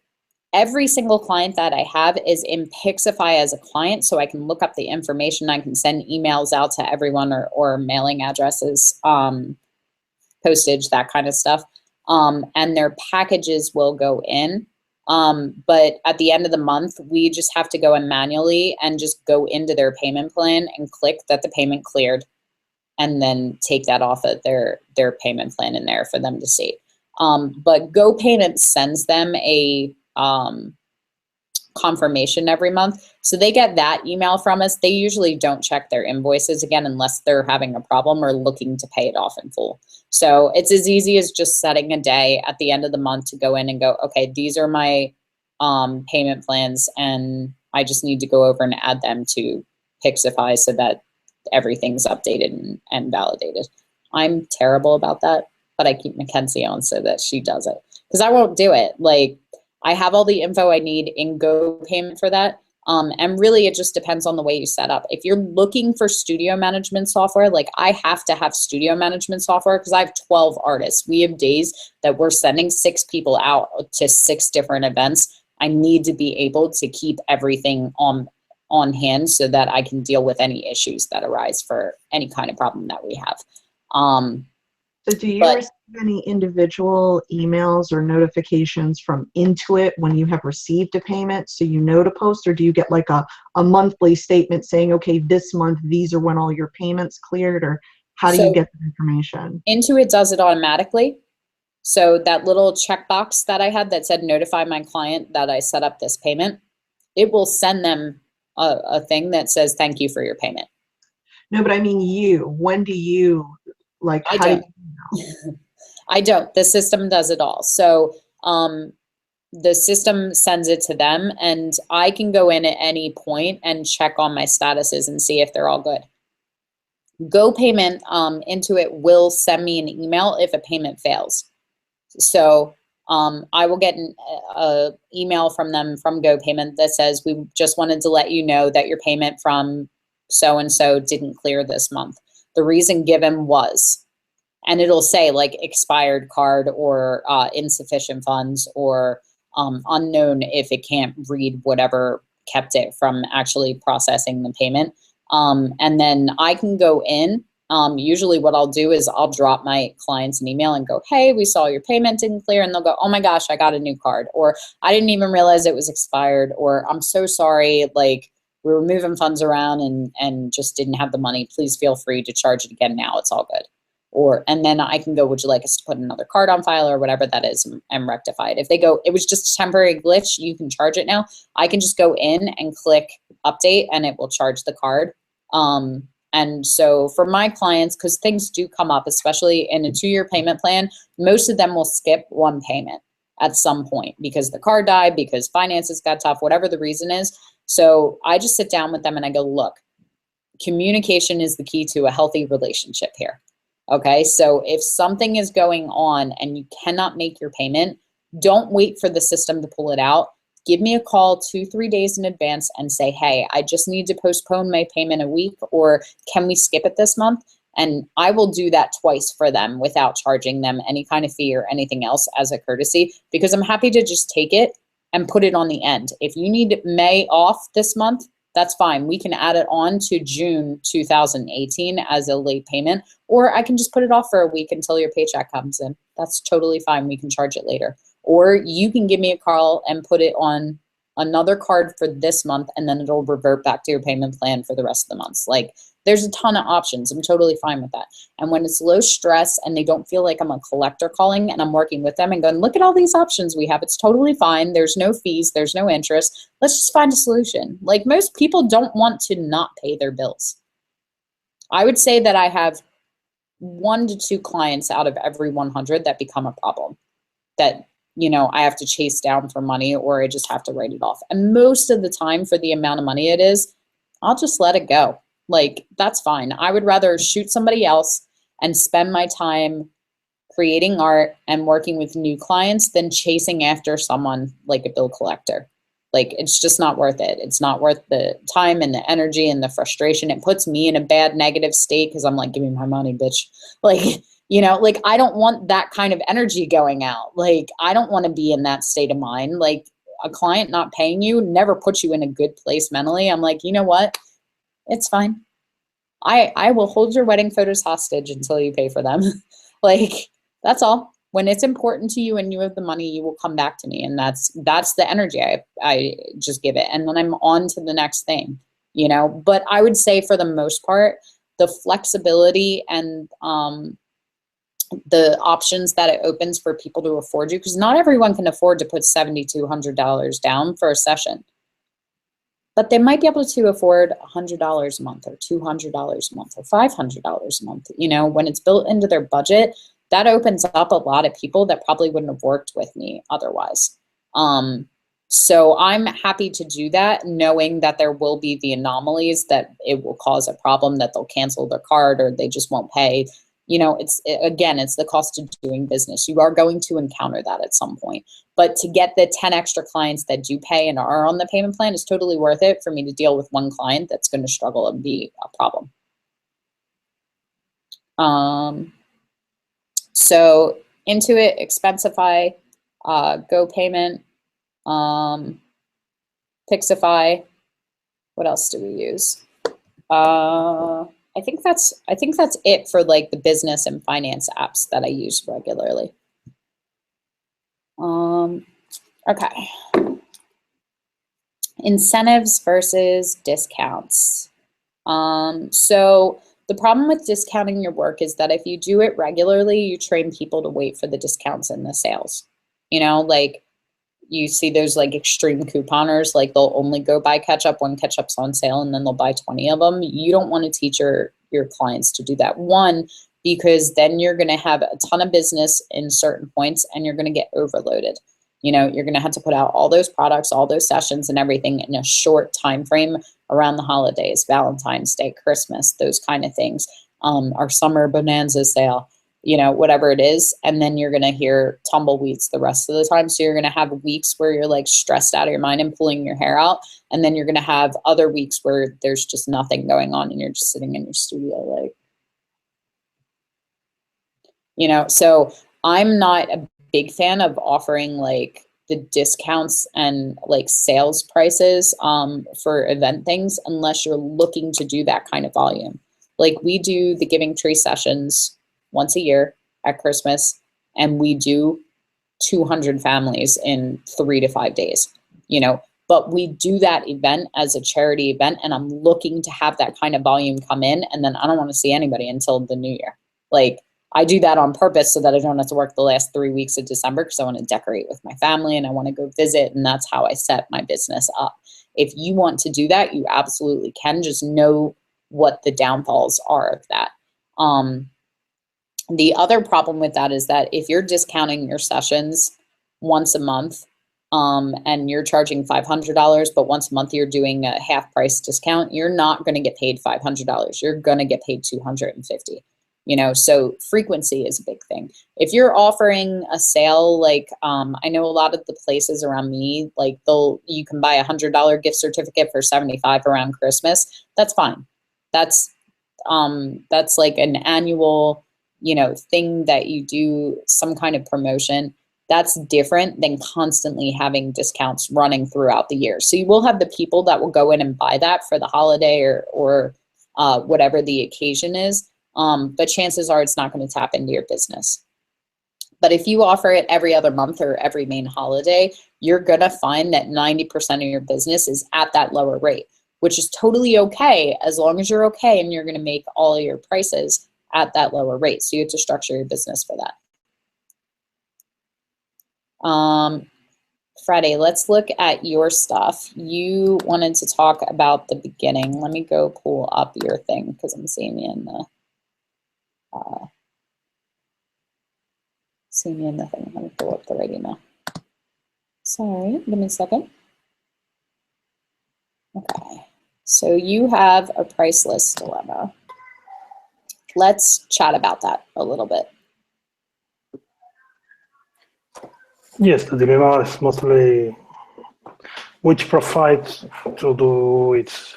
every single client that I have is in Pixify as a client, so I can look up the information. I can send emails out to everyone, or mailing addresses, postage, that kind of stuff. And their packages will go in. But at the end of the month, we just have to go in manually and just go into their payment plan and click that the payment cleared, and then take that off of their payment plan in there for them to see. But GoPayment sends them a confirmation every month. So they get that email from us. They usually don't check their invoices again unless they're having a problem or looking to pay it off in full. So it's as easy as just setting a day at the end of the month to go in and go, okay, these are my payment plans, and I just need to go over and add them to Pixify so that everything's updated and validated. I'm terrible about that, but I keep Mackenzie on so that she does it, because I won't do it. Like, I have all the info I need in GoPayment for that. And really, it just depends on the way you set up. If you're looking for studio management software, like I have to have studio management software because I have 12 artists. We have days that we're sending 6 people out to 6 different events. I need to be able to keep everything on hand so that I can deal with any issues that arise for any kind of problem that we have. So do you receive any individual emails or notifications from Intuit when you have received a payment so you know to post, or do you get like a monthly statement saying, okay, this month, these are when all your payments cleared, or how do you get that information? Intuit does it automatically. So that little checkbox that I had that said notify my client that I set up this payment, it will send them a thing that says thank you for your payment. No, but I mean you. When do you, like, I how don't. do you know? I don't. The system does it all. So the system sends it to them, and I can go in at any point and check on my statuses and see if they're all good. GoPayment, Intuit will send me an email if a payment fails. So I will get an email from them from GoPayment that says, we just wanted to let you know that your payment from so-and-so didn't clear this month. The reason given was, and it'll say like expired card or insufficient funds or unknown if it can't read whatever kept it from actually processing the payment. And then I can go in. Usually what I'll do is I'll drop my clients an email and go, hey, we saw your payment didn't clear. And they'll go, oh my gosh, I got a new card. Or I didn't even realize it was expired. Or I'm so sorry, like we were moving funds around and just didn't have the money. Please feel free to charge it again now. It's all good. Or, and then I can go, would you like us to put another card on file or whatever that is, and rectify it. If they go, it was just a temporary glitch, you can charge it now. I can just go in and click update and it will charge the card. And so for my clients, because things do come up, especially in a 2-year payment plan, most of them will skip one payment at some point because the card died, because finances got tough, whatever the reason is. So I just sit down with them and I go, look, communication is the key to a healthy relationship here. Okay, so if something is going on and you cannot make your payment, don't wait for the system to pull it out. Give me a call 2-3 days in advance and say, hey, I just need to postpone my payment a week, or can we skip it this month? And I will do that twice for them without charging them any kind of fee or anything else as a courtesy, because I'm happy to just take it and put it on the end. If you need May off this month, that's fine. We can add it on to June 2018 as a late payment, or I can just put it off for a week until your paycheck comes in. That's totally fine. We can charge it later. Or you can give me a call and put it on another card for this month, and then it'll revert back to your payment plan for the rest of the months. Like, there's a ton of options. I'm totally fine with that. And when it's low stress and they don't feel like I'm a collector calling and I'm working with them and going, look at all these options we have. It's totally fine. There's no fees. There's no interest. Let's just find a solution. Like, most people don't want to not pay their bills. I would say that I have 1 to 2 clients out of every 100 that become a problem, that, you know, I have to chase down for money, or I just have to write it off. And most of the time, for the amount of money it is, I'll just let it go. Like, that's fine. I would rather shoot somebody else and spend my time creating art and working with new clients than chasing after someone like a bill collector. Like, it's just not worth it. It's not worth the time and the energy and the frustration. It puts me in a bad negative state because I'm like, give me my money, bitch. Like, you know, like, I don't want that kind of energy going out. Like, I don't want to be in that state of mind. Like, a client not paying you never puts you in a good place mentally. I'm like, you know what? It's fine. I will hold your wedding photos hostage until you pay for them. Like, that's all. When it's important to you and you have the money, you will come back to me. And that's the energy I just give it. And then I'm on to the next thing, you know. But I would say, for the most part, the flexibility and the options that it opens for people to afford you, because not everyone can afford to put $7,200 down for a session. But they might be able to afford $100 a month or $200 a month or $500 a month. You know, when it's built into their budget, that opens up a lot of people that probably wouldn't have worked with me otherwise. So I'm happy to do that, knowing that there will be the anomalies that it will cause a problem, that they'll cancel their card or they just won't pay. You know, it's the cost of doing business. You are going to encounter that at some point. But to get the 10 extra clients that do pay and are on the payment plan is totally worth it for me to deal with one client that's going to struggle and be a problem. So Intuit, Expensify, GoPayment, Pixify. What else do we use? I think that's it for like the business and finance apps that I use regularly. Okay. Incentives versus discounts. So the problem with discounting your work is that if you do it regularly, you train people to wait for the discounts and the sales. You know, like you see those like extreme couponers, like they'll only go buy ketchup when ketchup's on sale and then they'll buy 20 of them. You don't want to teach your clients to do that. One, because then you're going to have a ton of business in certain points and you're going to get overloaded. You know, you're going to have to put out all those products, all those sessions and everything in a short time frame around the holidays, Valentine's Day, Christmas, those kind of things, our summer bonanza sale, you know, whatever it is. And then you're going to hear tumbleweeds the rest of the time. So you're going to have weeks where you're like stressed out of your mind and pulling your hair out. And then you're going to have other weeks where there's just nothing going on and you're just sitting in your studio like, you know. So I'm not a big fan of offering like the discounts and like sales prices for event things unless you're looking to do that kind of volume. Like we do the Giving Tree sessions once a year at Christmas, and we do 200 families in 3 to 5 days, you know, but we do that event as a charity event, and I'm looking to have that kind of volume come in, and then I don't want to see anybody until the new year. Like I do that on purpose so that I don't have to work the last 3 weeks of December because I want to decorate with my family and I want to go visit, and that's how I set my business up. If you want to do that, you absolutely can. Just know what the downfalls are of that. The other problem with that is that if you're discounting your sessions once a month and you're charging $500, but once a month you're doing a half price discount, you're not going to get paid $500. You're going to get paid $250. You know, so frequency is a big thing. If you're offering a sale, like I know a lot of the places around me, like you can buy $100 gift certificate for $75 around Christmas. That's fine. That's like an annual, you know, thing that you do, some kind of promotion. That's different than constantly having discounts running throughout the year. So you will have the people that will go in and buy that for the holiday or whatever the occasion is. But chances are it's not going to tap into your business. But if you offer it every other month or every main holiday, you're going to find that 90% of your business is at that lower rate, which is totally okay as long as you're okay and you're going to make all of your prices at that lower rate. So you have to structure your business for that. Friday, let's look at your stuff. You wanted to talk about the beginning. Let me go pull up your thing because I'm seeing you in the thing. Let me pull up the right email. Sorry, give me a second. Okay, so you have a price list dilemma. Let's chat about that a little bit. Yes, the dilemma is mostly which provides to do its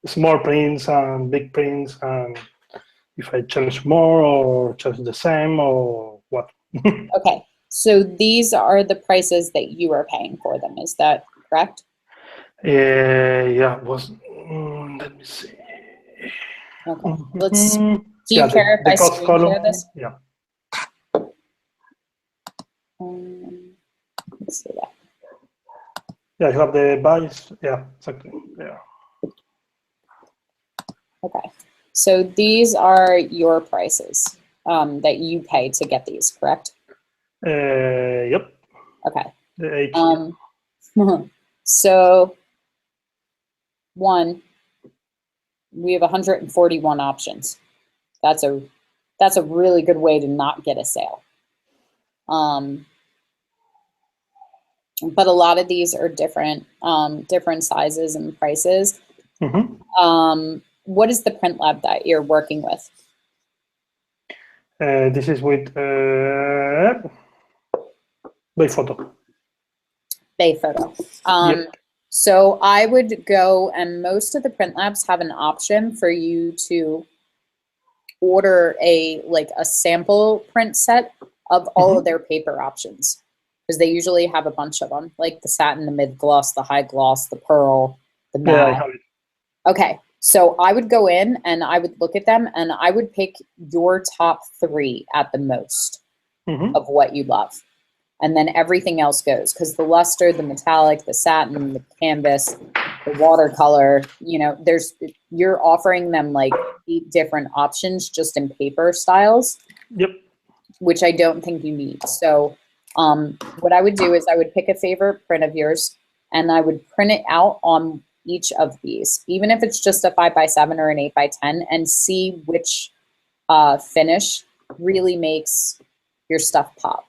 small prints and big prints, and if I charge more or charge the same or what. Okay, so these are the prices that you are paying for them. Is that correct? Yeah, let me see. Okay, let's. Do you care if I screen share this? Yeah. Let's see that. Yeah, you have the buys. Yeah, exactly. Yeah. Okay, so these are your prices. that you pay to get these, correct? Yep. Okay. The 80. So one, we have 141 options. That's a really good way to not get a sale. But a lot of these are different sizes and prices. Mm-hmm. What is the print lab that you're working with? This is with by photo. Bay Photo. Yep. So I would go, and most of the print labs have an option for you to order a sample print set of all of their paper options, because they usually have a bunch of them, like the satin, the mid gloss, the high gloss, the pearl, the matte. Yeah, I have it. Okay, so I would go in and I would look at them and I would pick your top 3 at the most of what you love. And then everything else goes, because the luster, the metallic, the satin, the canvas, the watercolor, you're offering them like 8 different options just in paper styles. Yep. Which I don't think you need. So what I would do is I would pick a favorite print of yours and I would print it out on each of these, even if it's just a 5x7 or an 8x10, and see which finish really makes your stuff pop.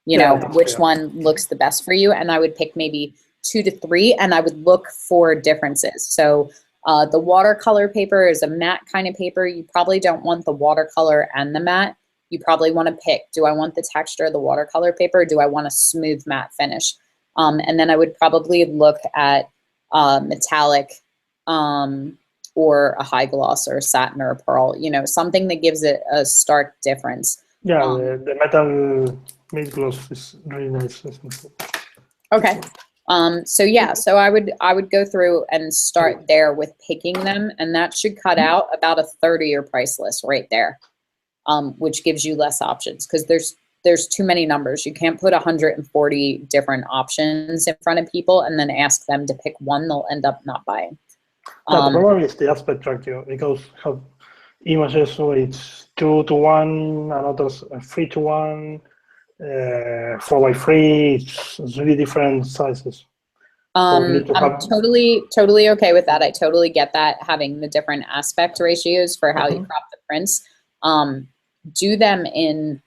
Which one looks the best for you. And I would pick maybe 2 to 3 and I would look for differences. So the watercolor paper is a matte kind of paper. You probably don't want the watercolor and the matte. You probably want to pick, do I want the texture of the watercolor paper, or do I want a smooth matte finish? And then I would probably look at metallic or a high gloss or a satin or a pearl, something that gives it a stark difference. Yeah, the metal mid gloss is really nice. Okay. So I would go through and start there with picking them, and that should cut out about a third of your price list right there, which gives you less options, because there's too many numbers. You can't put 140 different options in front of people and then ask them to pick one. They'll end up not buying. The problem is the aspect ratio, because have images, so it's 2:1, another's 3:1, 4x3. It's really different sizes. I'm totally okay with that. I totally get that, having the different aspect ratios for how you crop the prints. Do them in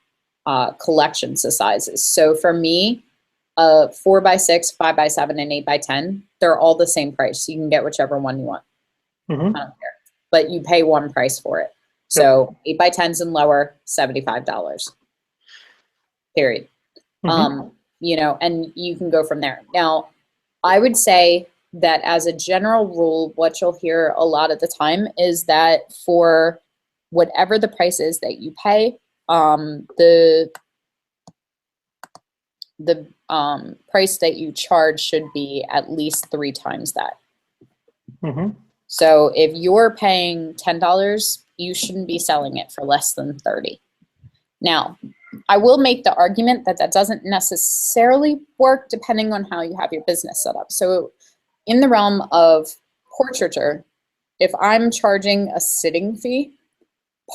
collection sizes. So for me, 4x6, 5x7, and 8x10, they're all the same price. You can get whichever one you want. I don't care. But you pay one price for it. So 8x10s and lower, $75. Period. And you can go from there. Now, I would say that as a general rule, what you'll hear a lot of the time is that for whatever the price is that you pay, the price that you charge should be at least 3 times that. So if you're paying $10, you shouldn't be selling it for less than 30. Now, I will make the argument that that doesn't necessarily work depending on how you have your business set up. So in the realm of portraiture, if I'm charging a sitting fee,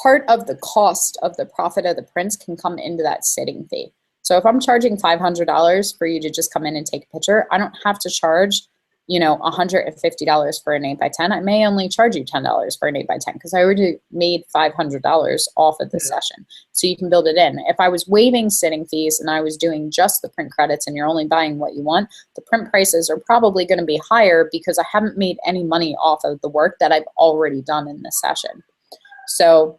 part of the cost of the profit of the prints can come into that sitting fee. So if I'm charging $500 for you to just come in and take a picture, I don't have to charge, $150 for an 8x10. I may only charge you $10 for an 8x10 because I already made $500 off of the session. So you can build it in. If I was waiving sitting fees and I was doing just the print credits and you're only buying what you want, the print prices are probably going to be higher because I haven't made any money off of the work that I've already done in the session. So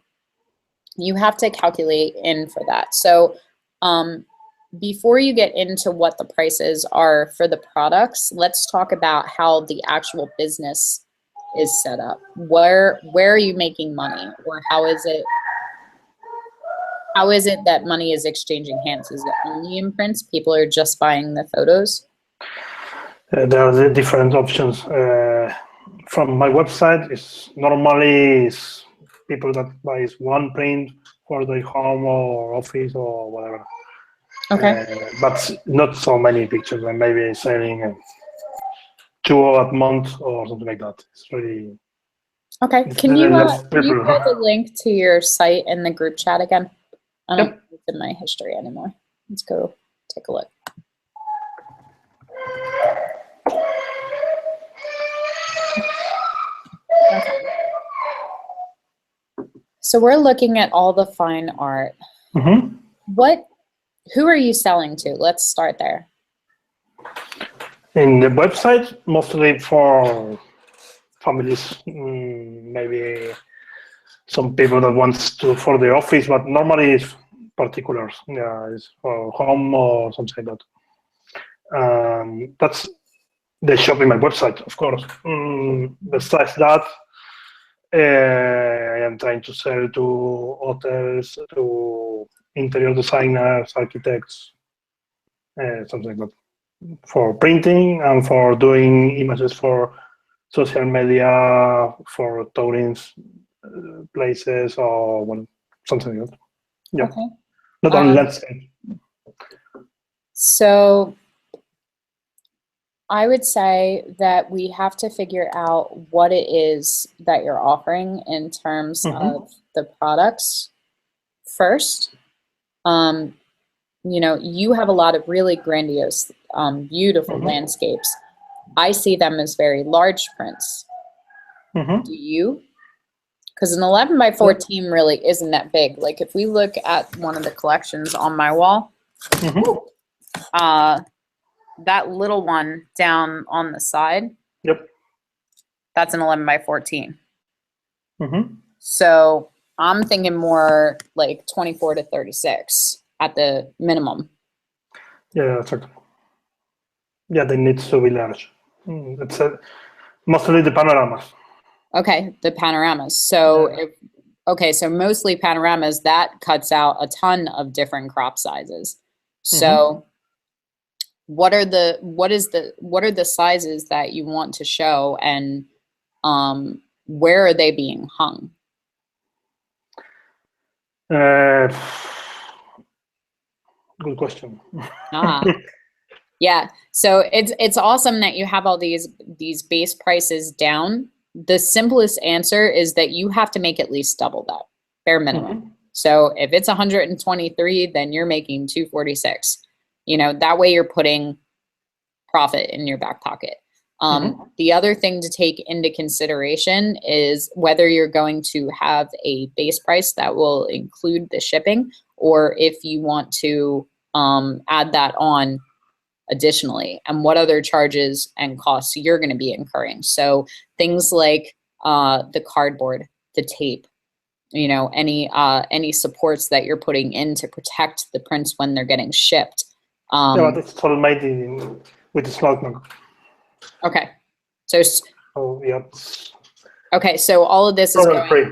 you have to calculate in for that. So before you get into what the prices are for the products, let's talk about how the actual business is set up. Where are you making money, or how is it that money is exchanging hands? Is it only in prints? People are just buying the photos? There are the different options. From my website, it's normally people that buys one print for their home or office or whatever. Okay. But not so many pictures, and maybe selling 2 a month or something like that. It's really Okay, It's can you less can you people. throw the link to your site in the group chat again? I don't Yep. think it's in my history anymore. Let's go take a look. Okay. So we're looking at all the fine art. Mhm. Who are you selling to? Let's start there. In the website, mostly for families, maybe some people that wants to for the office, but normally it's particulars. Yeah, it's for home or something like that. That's the shop in my website, of course. Besides that, I am trying to sell to hotels, to interior designers, architects, something like that, for printing and for doing images for social media, for tourings, places, or something like that. Yeah, Okay. not only landscape. So I would say that we have to figure out what it is that you're offering in terms of the products first. You know, you have a lot of really grandiose, beautiful landscapes. I see them as very large prints. Do you? Because an 11 by 14 really isn't that big. Like if we look at one of the collections on my wall, that little one down on the side, Yep. that's an 11 by 14. So I'm thinking more like 24 to 36 at the minimum. Yeah, exactly. Yeah, they need to be large. It's mostly the panoramas. Okay, the panoramas. So so mostly panoramas, that cuts out a ton of different crop sizes. So what are the sizes that you want to show, and where are they being hung? Good question. Yeah, so it's awesome that you have all these base prices down. The simplest answer is that you have to make at least double that, bare minimum. So if it's 123, then you're making 246. You know, that way you're putting profit in your back pocket. The other thing to take into consideration is whether you're going to have a base price that will include the shipping, or if you want to add that on additionally, and what other charges and costs you're going to be incurring. So things like the cardboard, the tape, you know, any supports that you're putting in to protect the prints when they're getting shipped. Yeah, but it's all made with the Lark. Okay, so yeah. Okay, so all of this is going. Free.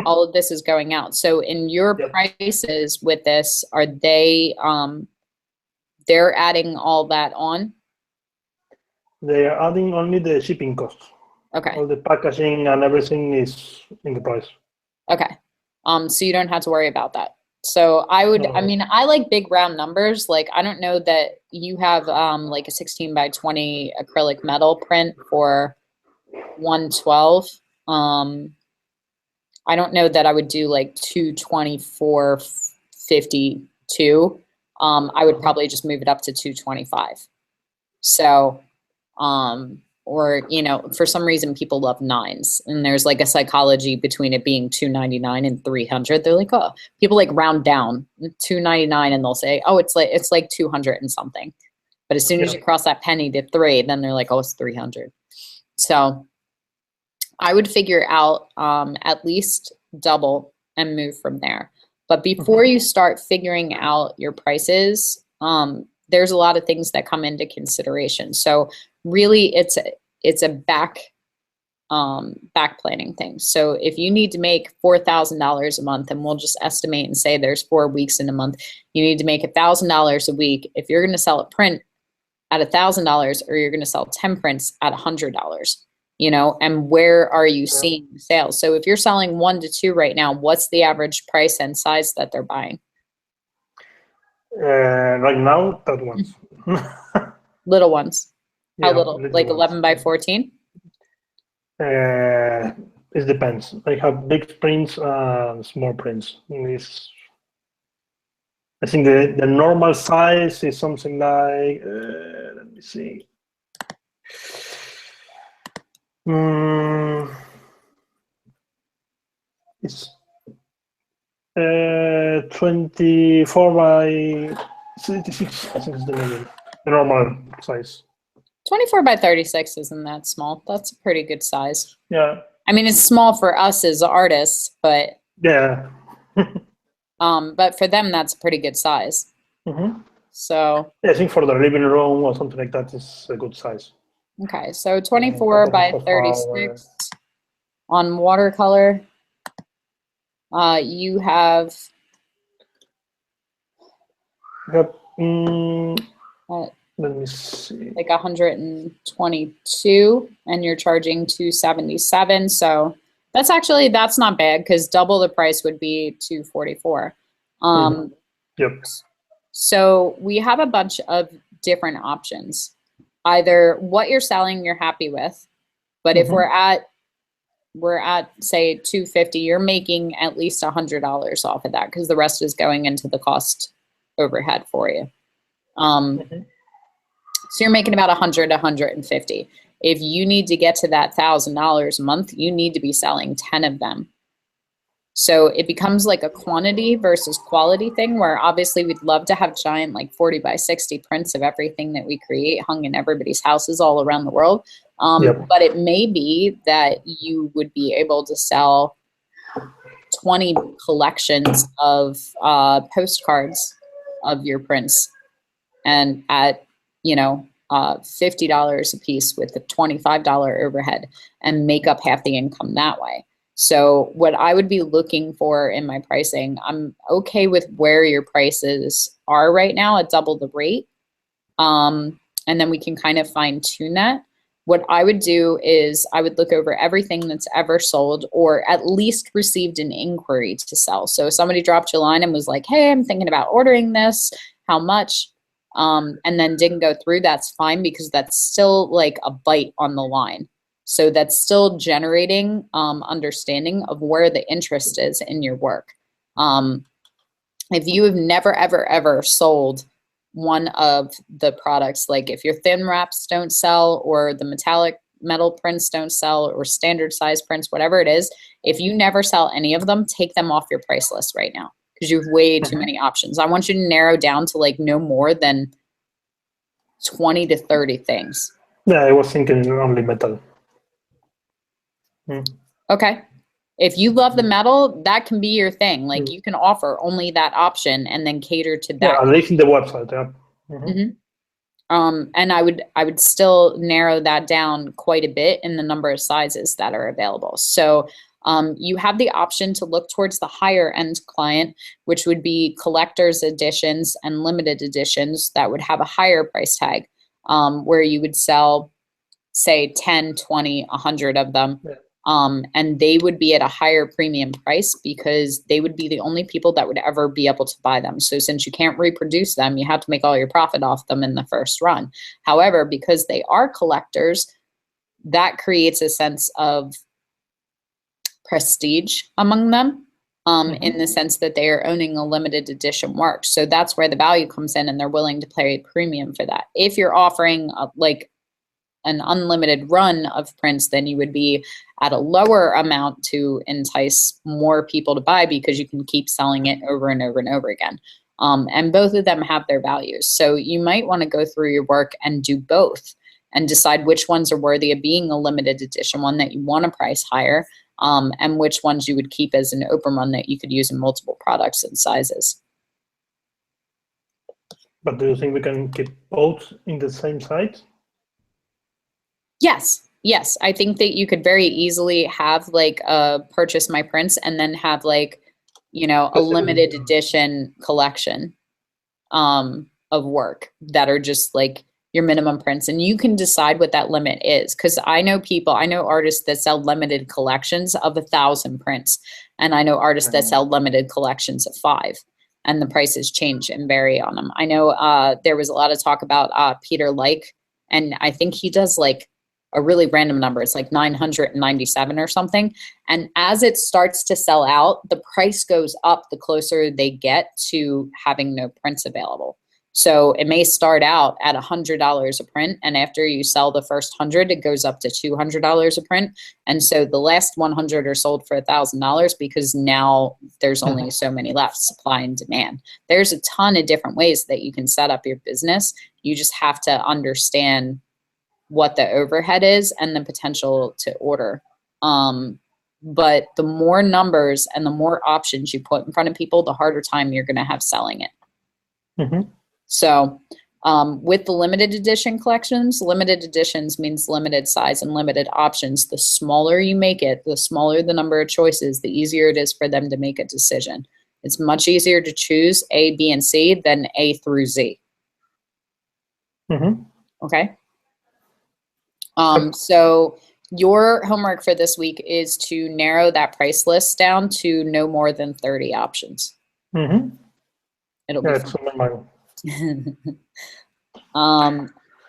All of this is going out. So in your prices with this, are they they're adding all that on? They are adding only the shipping costs. Okay. All the packaging and everything is in the price. Okay. So you don't have to worry about that. So I would, I mean, I like big round numbers. Like, I don't know that you have like a 16 by 20 acrylic metal print for 112. I don't know that I would do like 224.52. I would probably just move it up to 225. So, or, you know, for some reason people love nines, and there's like a psychology between it being 299 and 300. They're like, oh, people like round down 299 and they'll say, oh, it's like 200 and something. But as soon as you cross that penny to 3, then they're like, oh, it's 300. So I would figure out at least double and move from there. But before you start figuring out your prices, there's a lot of things that come into consideration. So really it's a back planning thing. So if you need to make $4,000 a month, and we'll just estimate and say there's 4 weeks in a month, you need to make $1,000 a week. If you're going to sell a print at $1,000, or you're going to sell 10 prints at $100, you know, and where are you seeing sales? So if you're selling 1 to 2 right now, what's the average price and size that they're buying? Right now, that ones. Little ones. How Yeah, little? Like 11 by 14? it depends. I have big prints and small prints. I think the normal size is something like, let me see. It's 24 by 36, I think is the normal size. 24 by 36 isn't that small. That's a pretty good size. Yeah. I mean, it's small for us as artists, but Yeah. but for them, that's a pretty good size. Mm-hmm. So I think for the living room or something like that is a good size. okay, so 24 by 36 on watercolor. You have Yep. Let me see. like 122, and you're charging 277. So that's not bad, because double the price would be 244. Yep. So we have a bunch of different options. Either what you're selling, you're happy with, but if we're at say 250, you're making at least $100 off of that, because the rest is going into the cost overhead for you. So you're making about 100, 150. If you need to get to that $1,000 a month, you need to be selling 10 of them. So it becomes like a quantity versus quality thing, where obviously we'd love to have giant like 40 by 60 prints of everything that we create hung in everybody's houses all around the world. But it may be that you would be able to sell 20 collections of postcards of your prints, and at $50 a piece with a $25 overhead, and make up half the income that way. So what I would be looking for in my pricing, I'm okay with where your prices are right now at double the rate. And then we can kind of fine tune that. What I would do is I would look over everything that's ever sold, or at least received an inquiry to sell. So somebody dropped you a line and was like, hey, I'm thinking about ordering this. How much? And then didn't go through, that's fine, because that's still like a bite on the line. So that's still generating understanding of where the interest is in your work. If you have never, ever, ever sold one of the products, like if your thin wraps don't sell, or the metallic metal prints don't sell, or standard size prints, whatever it is, if you never sell any of them, take them off your price list right now, because you have way too many options. I want you to narrow down to like no more than 20 to 30 things. Yeah, I was thinking only metal. Okay. If you love the metal, that can be your thing. Like you can offer only that option and then cater to that. Yeah, at least in the website. Yeah. And I would still narrow that down quite a bit in the number of sizes that are available. So you have the option to look towards the higher end client, which would be collector's editions and limited editions that would have a higher price tag, where you would sell, say, 10, 20, 100 of them. Yeah. And they would be at a higher premium price, because they would be the only people that would ever be able to buy them. So since you can't reproduce them, you have to make all your profit off them in the first run. However, because they are collectors, that creates a sense of prestige among them, in the sense that they are owning a limited edition work. So that's where the value comes in, and they're willing to pay a premium for that. If you're offering like an unlimited run of prints, then you would be at a lower amount to entice more people to buy, because you can keep selling it over and over and over again. And both of them have their values. So you might want to go through your work and do both, and decide which ones are worthy of being a limited edition one that you want to price higher, and which ones you would keep as an open run that you could use in multiple products and sizes. But do you think we can keep both in the same site? Yes. I think that you could very easily have like a purchase my prints, and then have like, a limited edition collection of work that are just like your minimum prints, and you can decide what that limit is. Because I know artists that sell limited collections of 1,000 prints, and I know artists that sell limited collections of 5, and the prices change and vary on them. I know there was a lot of talk about Peter Lark, and I think he does like a really random number. It's like 997 or something. And as it starts to sell out, the price goes up the closer they get to having no prints available. So it may start out at $100 a print, and after you sell the first 100, it goes up to $200 a print. And so the last 100 are sold for $1,000 because now there's only so many left, supply and demand. There's a ton of different ways that you can set up your business. You just have to understand what the overhead is and the potential to order. But the more numbers and the more options you put in front of people, the harder time you're going to have selling it. So with the limited edition collections, limited editions means limited size and limited options. The smaller you make it, the smaller the number of choices, the easier it is for them to make a decision. It's much easier to choose A, B, and C than A through Z. Okay. So your homework for this week is to narrow that price list down to no more than 30 options. It'll be it's on my mind.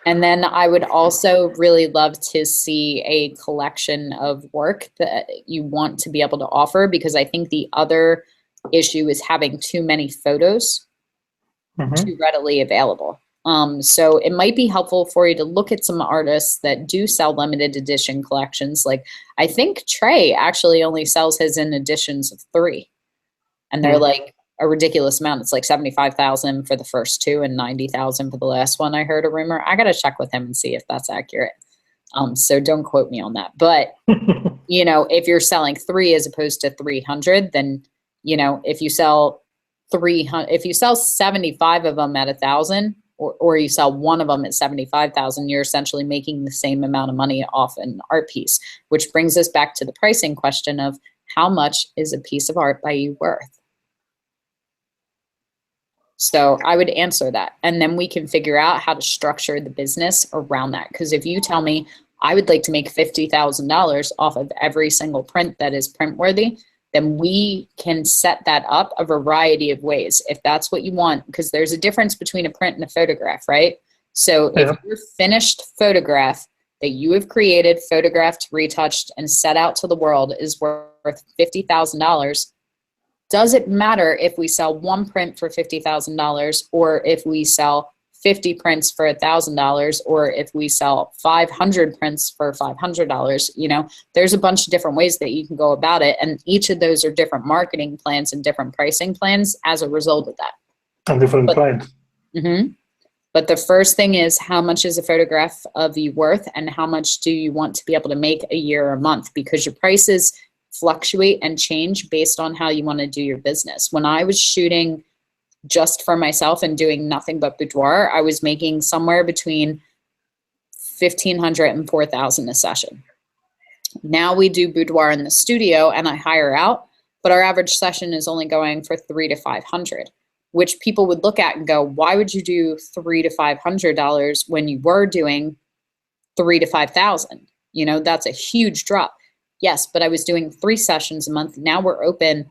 And then I would also really love to see a collection of work that you want to be able to offer, because I think the other issue is having too many photos too readily available. So it might be helpful for you to look at some artists that do sell limited edition collections. Like I think Trey actually only sells his in editions of 3, and they're like a ridiculous amount. It's like 75,000 for the first 2 and 90,000 for the last one. I heard a rumor. I got to check with him and see if that's accurate. So don't quote me on that. But you know, if you're selling 3 as opposed to 300, then you know, if you sell 300, if you sell 75 of them at 1,000, or you sell one of them at 75,000, you're essentially making the same amount of money off an art piece, which brings us back to the pricing question of how much is a piece of art by you worth? So I would answer that. And then we can figure out how to structure the business around that. Because if you tell me I would like to make $50,000 off of every single print that is print worthy, then we can set that up a variety of ways if that's what you want, because there's a difference between a print and a photograph, right? So if your finished photograph that you have created, photographed, retouched, and set out to the world is worth $50,000, does it matter if we sell one print for $50,000 or if we sell 50 prints for $1,000 or if we sell 500 prints for $500? You know, there's a bunch of different ways that you can go about it, and each of those are different marketing plans and different pricing plans as a result of that. And different clients. But the first thing is, how much is a photograph of you worth, and how much do you want to be able to make a year or a month? Because your prices fluctuate and change based on how you want to do your business. When I was shooting just for myself and doing nothing but boudoir, I was making somewhere between $1,500 and $4,000 a session. Now we do boudoir in the studio and I hire out, but our average session is only going for $300 to $500, which people would look at and go, why would you do $300 to $500 when you were doing $3,000 to $5,000? You know, that's a huge drop. Yes, but I was doing 3 sessions a month. Now we're open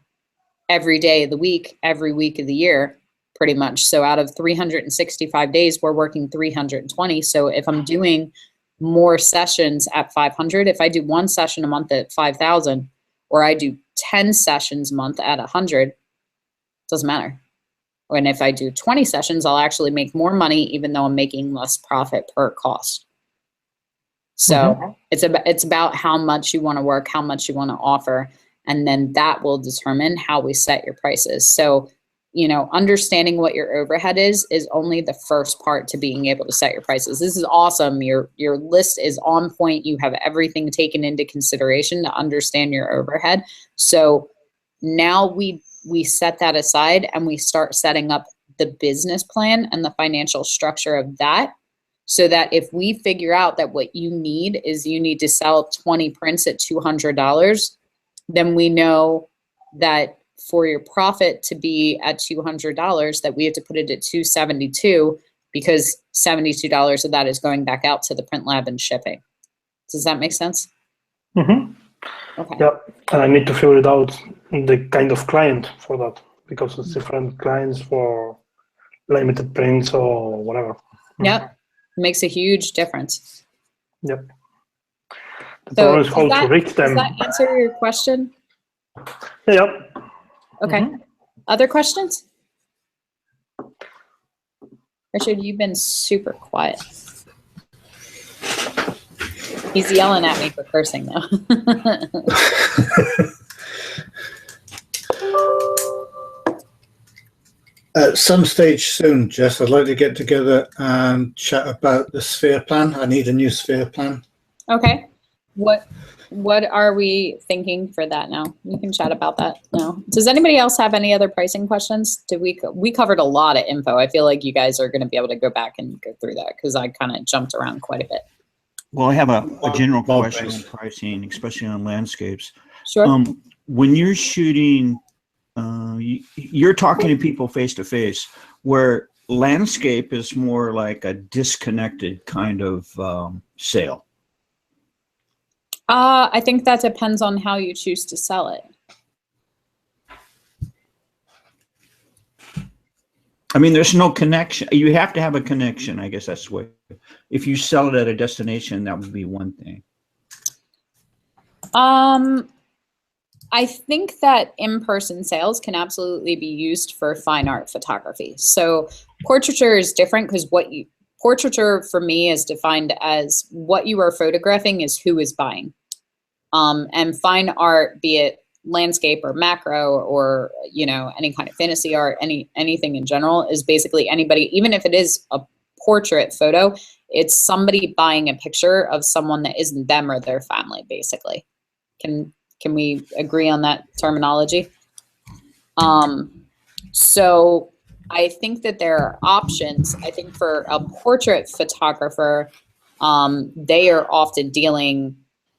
every day of the week, every week of the year, pretty much. So out of 365 days, we're working 320. So if I'm doing more sessions at 500, if I do 1 session a month at 5,000, or I do 10 sessions a month at 100, doesn't matter. And if I do 20 sessions, I'll actually make more money, even though I'm making less profit per cost. So it's about how much you want to work, how much you want to offer, and then that will determine how we set your prices. So, you know, understanding what your overhead is only the first part to being able to set your prices. This is awesome. Your list is on point. You have everything taken into consideration to understand your overhead. So now we set that aside and we start setting up the business plan and the financial structure of that, so that if we figure out that what you need is you need to sell 20 prints at $200, then we know that for your profit to be at $200, that we have to put it at $272, because $72 of that is going back out to the print lab and shipping. Does that make sense? Okay. Yeah, and I need to figure it out the kind of client for that, because it's different clients for limited prints or whatever. Yep. It makes a huge difference. Yep. The So problem is how to reach does them. that answer your question? Yeah. Okay. Other questions? Richard, you've been super quiet. He's yelling at me for cursing though. At some stage soon, Jess, I'd like to get together and chat about the sphere plan. I need a new sphere plan. Okay. What are we thinking for that now? We can chat about that now. Does anybody else have any other pricing questions? We covered a lot of info. I feel like you guys are going to be able to go back and go through that because I kind of jumped around quite a bit. Well, I have a general Well, question on thanks. pricing, especially on landscapes. Sure. When you're shooting, you're talking to people face to face, where landscape is more like a disconnected kind of sale. I think that depends on how you choose to sell it. I mean, there's no connection. You have to have a connection. I guess that's what. If you sell it at a destination, that would be one thing. I think that in-person sales can absolutely be used for fine art photography. So portraiture is different because portraiture for me is defined as what you are photographing is who is buying. And fine art, be it landscape or macro or, you know, any kind of fantasy art, anything in general, is basically anybody, even if it is a portrait photo, it's somebody buying a picture of someone that isn't them or their family, basically. Can we agree on that terminology? So I think that there are options. I think for a portrait photographer, they are often dealing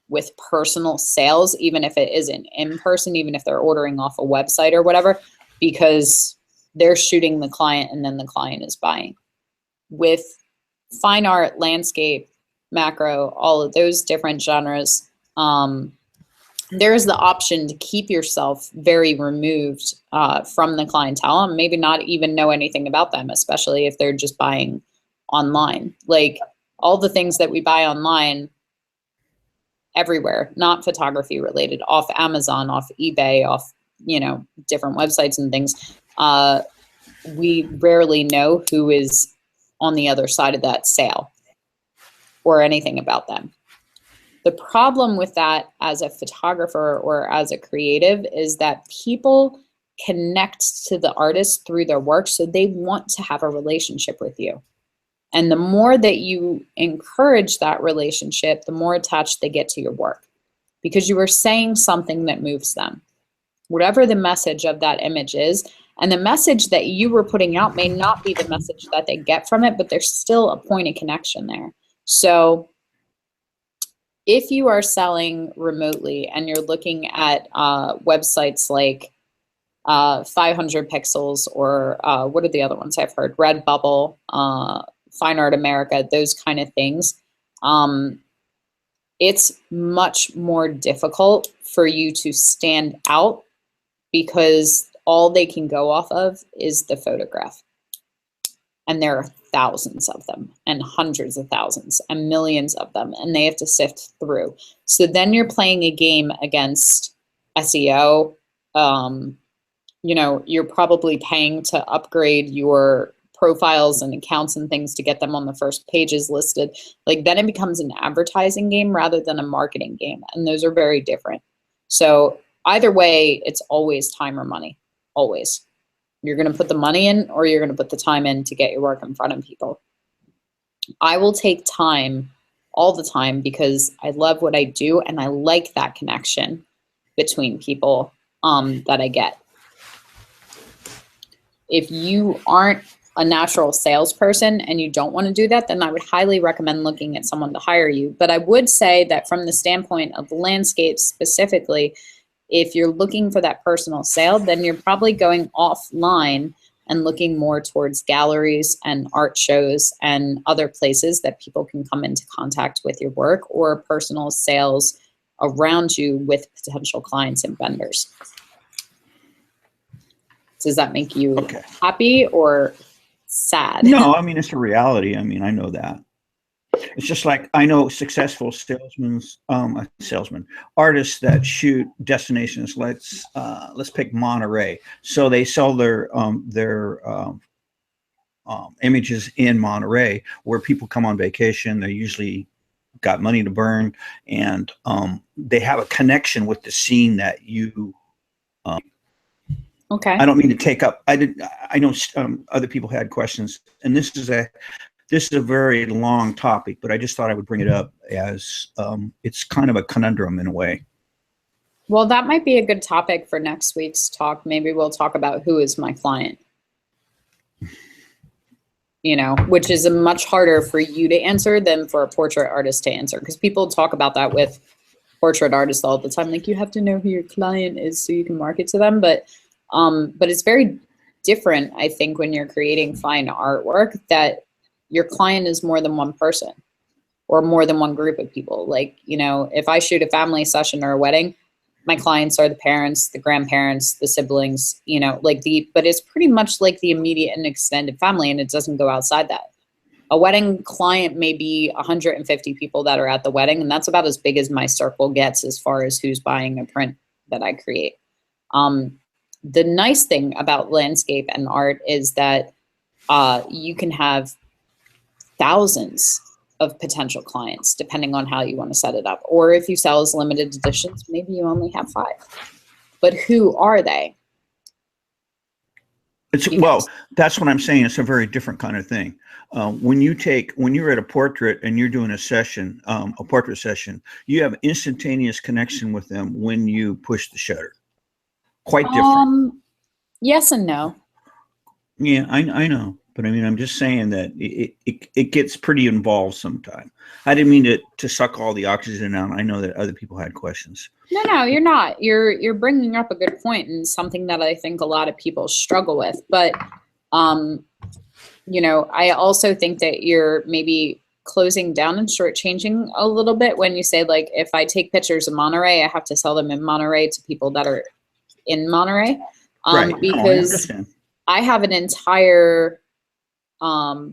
with personal sales, even if it isn't in person, even if they're ordering off a website or whatever, because they're shooting the client and then the client is buying. With fine art, landscape, macro, all of those different genres, there is the option to keep yourself very removed from the clientele and maybe not even know anything about them, especially if they're just buying online. Like all the things that we buy online everywhere, not photography related, off Amazon, off eBay, off, you know, different websites and things, we rarely know who is on the other side of that sale or anything about them. The problem with that as a photographer or as a creative is that people connect to the artist through their work, so they want to have a relationship with you. And the more that you encourage that relationship, the more attached they get to your work because you are saying something that moves them. Whatever the message of that image is, and the message that you were putting out may not be the message that they get from it, but there's still a point of connection there. So if you are selling remotely and you're looking at websites like 500 Pixels or what are the other ones I've heard? Redbubble, Fine Art America, those kind of things, it's much more difficult for you to stand out because all they can go off of is the photograph. And there are thousands of them and hundreds of thousands and millions of them, and they have to sift through. So then you're playing a game against SEO. You know, you're probably paying to upgrade your profiles and accounts and things to get them on the first pages listed. Like then it becomes an advertising game rather than a marketing game. And those are very different. So either way, it's always time or money, always. You're going to put the money in or you're going to put the time in to get your work in front of people. I will take time all the time because I love what I do and I like that connection between people that I get. If you aren't a natural salesperson and you don't want to do that, then I would highly recommend looking at someone to hire you. But I would say that from the standpoint of the landscape specifically, if you're looking for that personal sale, then you're probably going offline and looking more towards galleries and art shows and other places that people can come into contact with your work or personal sales around you with potential clients and vendors. Does that make you happy or sad? No, I mean, it's a reality. I mean, I know that. It's just like I know successful artists that shoot destinations. Let's pick Monterey. So they sell their images in Monterey, where people come on vacation. They usually got money to burn, and they have a connection with the scene that you. Okay. I don't mean to take up. I know other people had questions, and this is a very long topic, but I just thought I would bring it up as it's kind of a conundrum in a way. Well, that might be a good topic for next week's talk. Maybe we'll talk about who is my client. You know, which is much harder for you to answer than for a portrait artist to answer, because people talk about that with portrait artists all the time. Like, you have to know who your client is so you can market to them. But it's very different, I think, when you're creating fine artwork, that your client is more than one person or more than one group of people. Like, you know, if I shoot a family session or a wedding, my clients are the parents, the grandparents, the siblings, you know, but it's pretty much like the immediate and extended family, and it doesn't go outside that. A wedding client may be 150 people that are at the wedding, and that's about as big as my circle gets as far as who's buying a print that I create. The nice thing about landscape and art is that you can have thousands of potential clients depending on how you want to set it up. Or if you sell as limited editions, maybe you only have 5. But who are they? Well, that's what I'm saying. It's a very different kind of thing. When you're at a portrait and you're doing a session, a portrait session, you have instantaneous connection with them when you push the shutter. Quite different. Yes and no. Yeah, I know. But I mean, I'm just saying that it gets pretty involved sometimes. I didn't mean to suck all the oxygen out. I know that other people had questions. No, you're not. You're bringing up a good point, and something that I think a lot of people struggle with. But, you know, I also think that you're maybe closing down and shortchanging a little bit when you say, like, if I take pictures of Monterey, I have to sell them in Monterey to people that are in Monterey. Right. Because I have an entire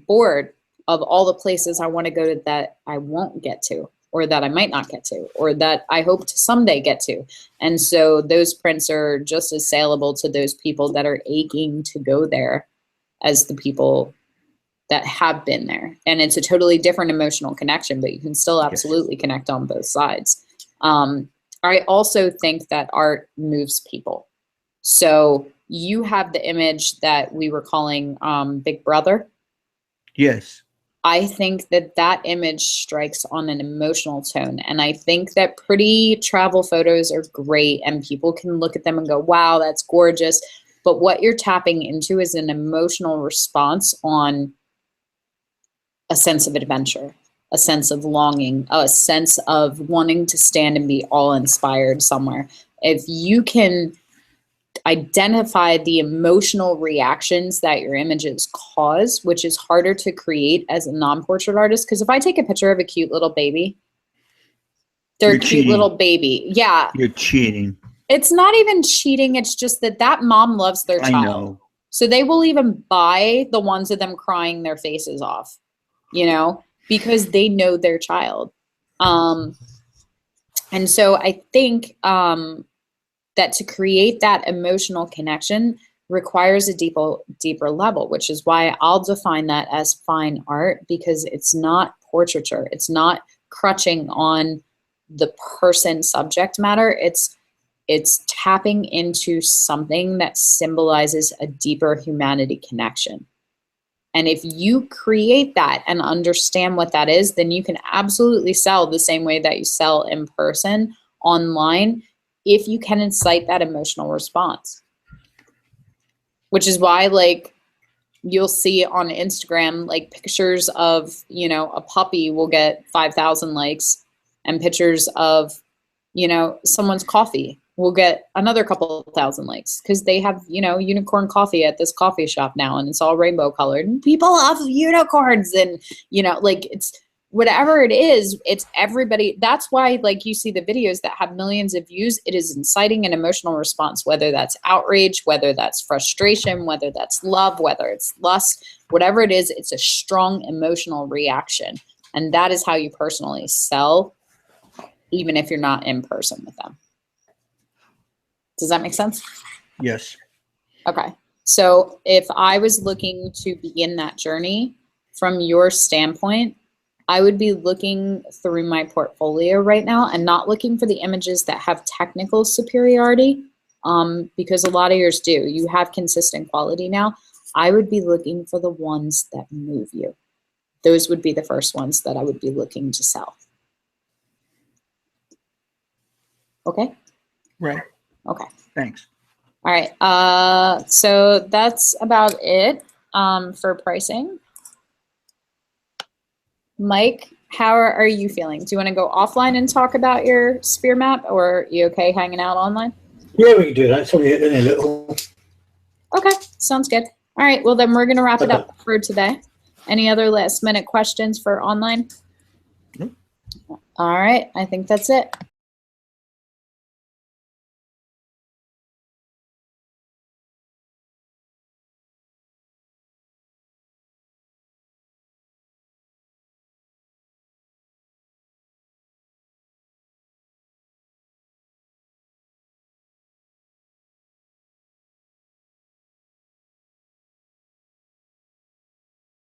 board of all the places I want to go to that I won't get to, or that I might not get to, or that I hope to someday get to. And so those prints are just as saleable to those people that are aching to go there as the people that have been there. And it's a totally different emotional connection, but you can still absolutely connect on both sides. I also think that art moves people. So you have the image that we were calling Big Brother. Yes. I think that that image strikes on an emotional tone. And I think that pretty travel photos are great and people can look at them and go, wow, that's gorgeous. But what you're tapping into is an emotional response on a sense of adventure, a sense of longing, a sense of wanting to stand and be awe-inspired somewhere. If you can identify the emotional reactions that your images cause, which is harder to create as a non-portrait artist. Because if I take a picture of a cute little baby, they're a cute little baby. Yeah. You're cheating. It's not even cheating. It's just that mom loves their child. I know. So they will even buy the ones of them crying their faces off, you know, because they know their child. And so I think that to create that emotional connection requires a deeper level, which is why I'll define that as fine art, because it's not portraiture. It's not crutching on the person subject matter. It's tapping into something that symbolizes a deeper humanity connection. And if you create that and understand what that is, then you can absolutely sell the same way that you sell in person online, if you can incite that emotional response. Which is why, like, you'll see on Instagram, like, pictures of, you know, a puppy will get 5,000 likes, and pictures of, you know, someone's coffee will get another couple thousand likes, because they have, you know, unicorn coffee at this coffee shop now, and it's all rainbow colored, and people love unicorns, and, you know, like, it's whatever it is, it's everybody. That's why, like, you see the videos that have millions of views. It is inciting an emotional response, whether that's outrage, whether that's frustration, whether that's love, whether it's lust, whatever it is, it's a strong emotional reaction. And that is how you personally sell, even if you're not in person with them. Does that make sense? Yes. Okay. So if I was looking to begin that journey from your standpoint, I would be looking through my portfolio right now and not looking for the images that have technical superiority, because a lot of yours do. You have consistent quality now. I would be looking for the ones that move you. Those would be the first ones that I would be looking to sell. Okay? Right. Okay. Thanks. All right. So that's about it for pricing. Mike, how are you feeling? Do you want to go offline and talk about your sphere map, or are you okay hanging out online? Yeah, we can do that. It's only a little. Okay, sounds good. All right, well then we're going to wrap it up for today. Any other last minute questions for online? Nope. All right, I think that's it.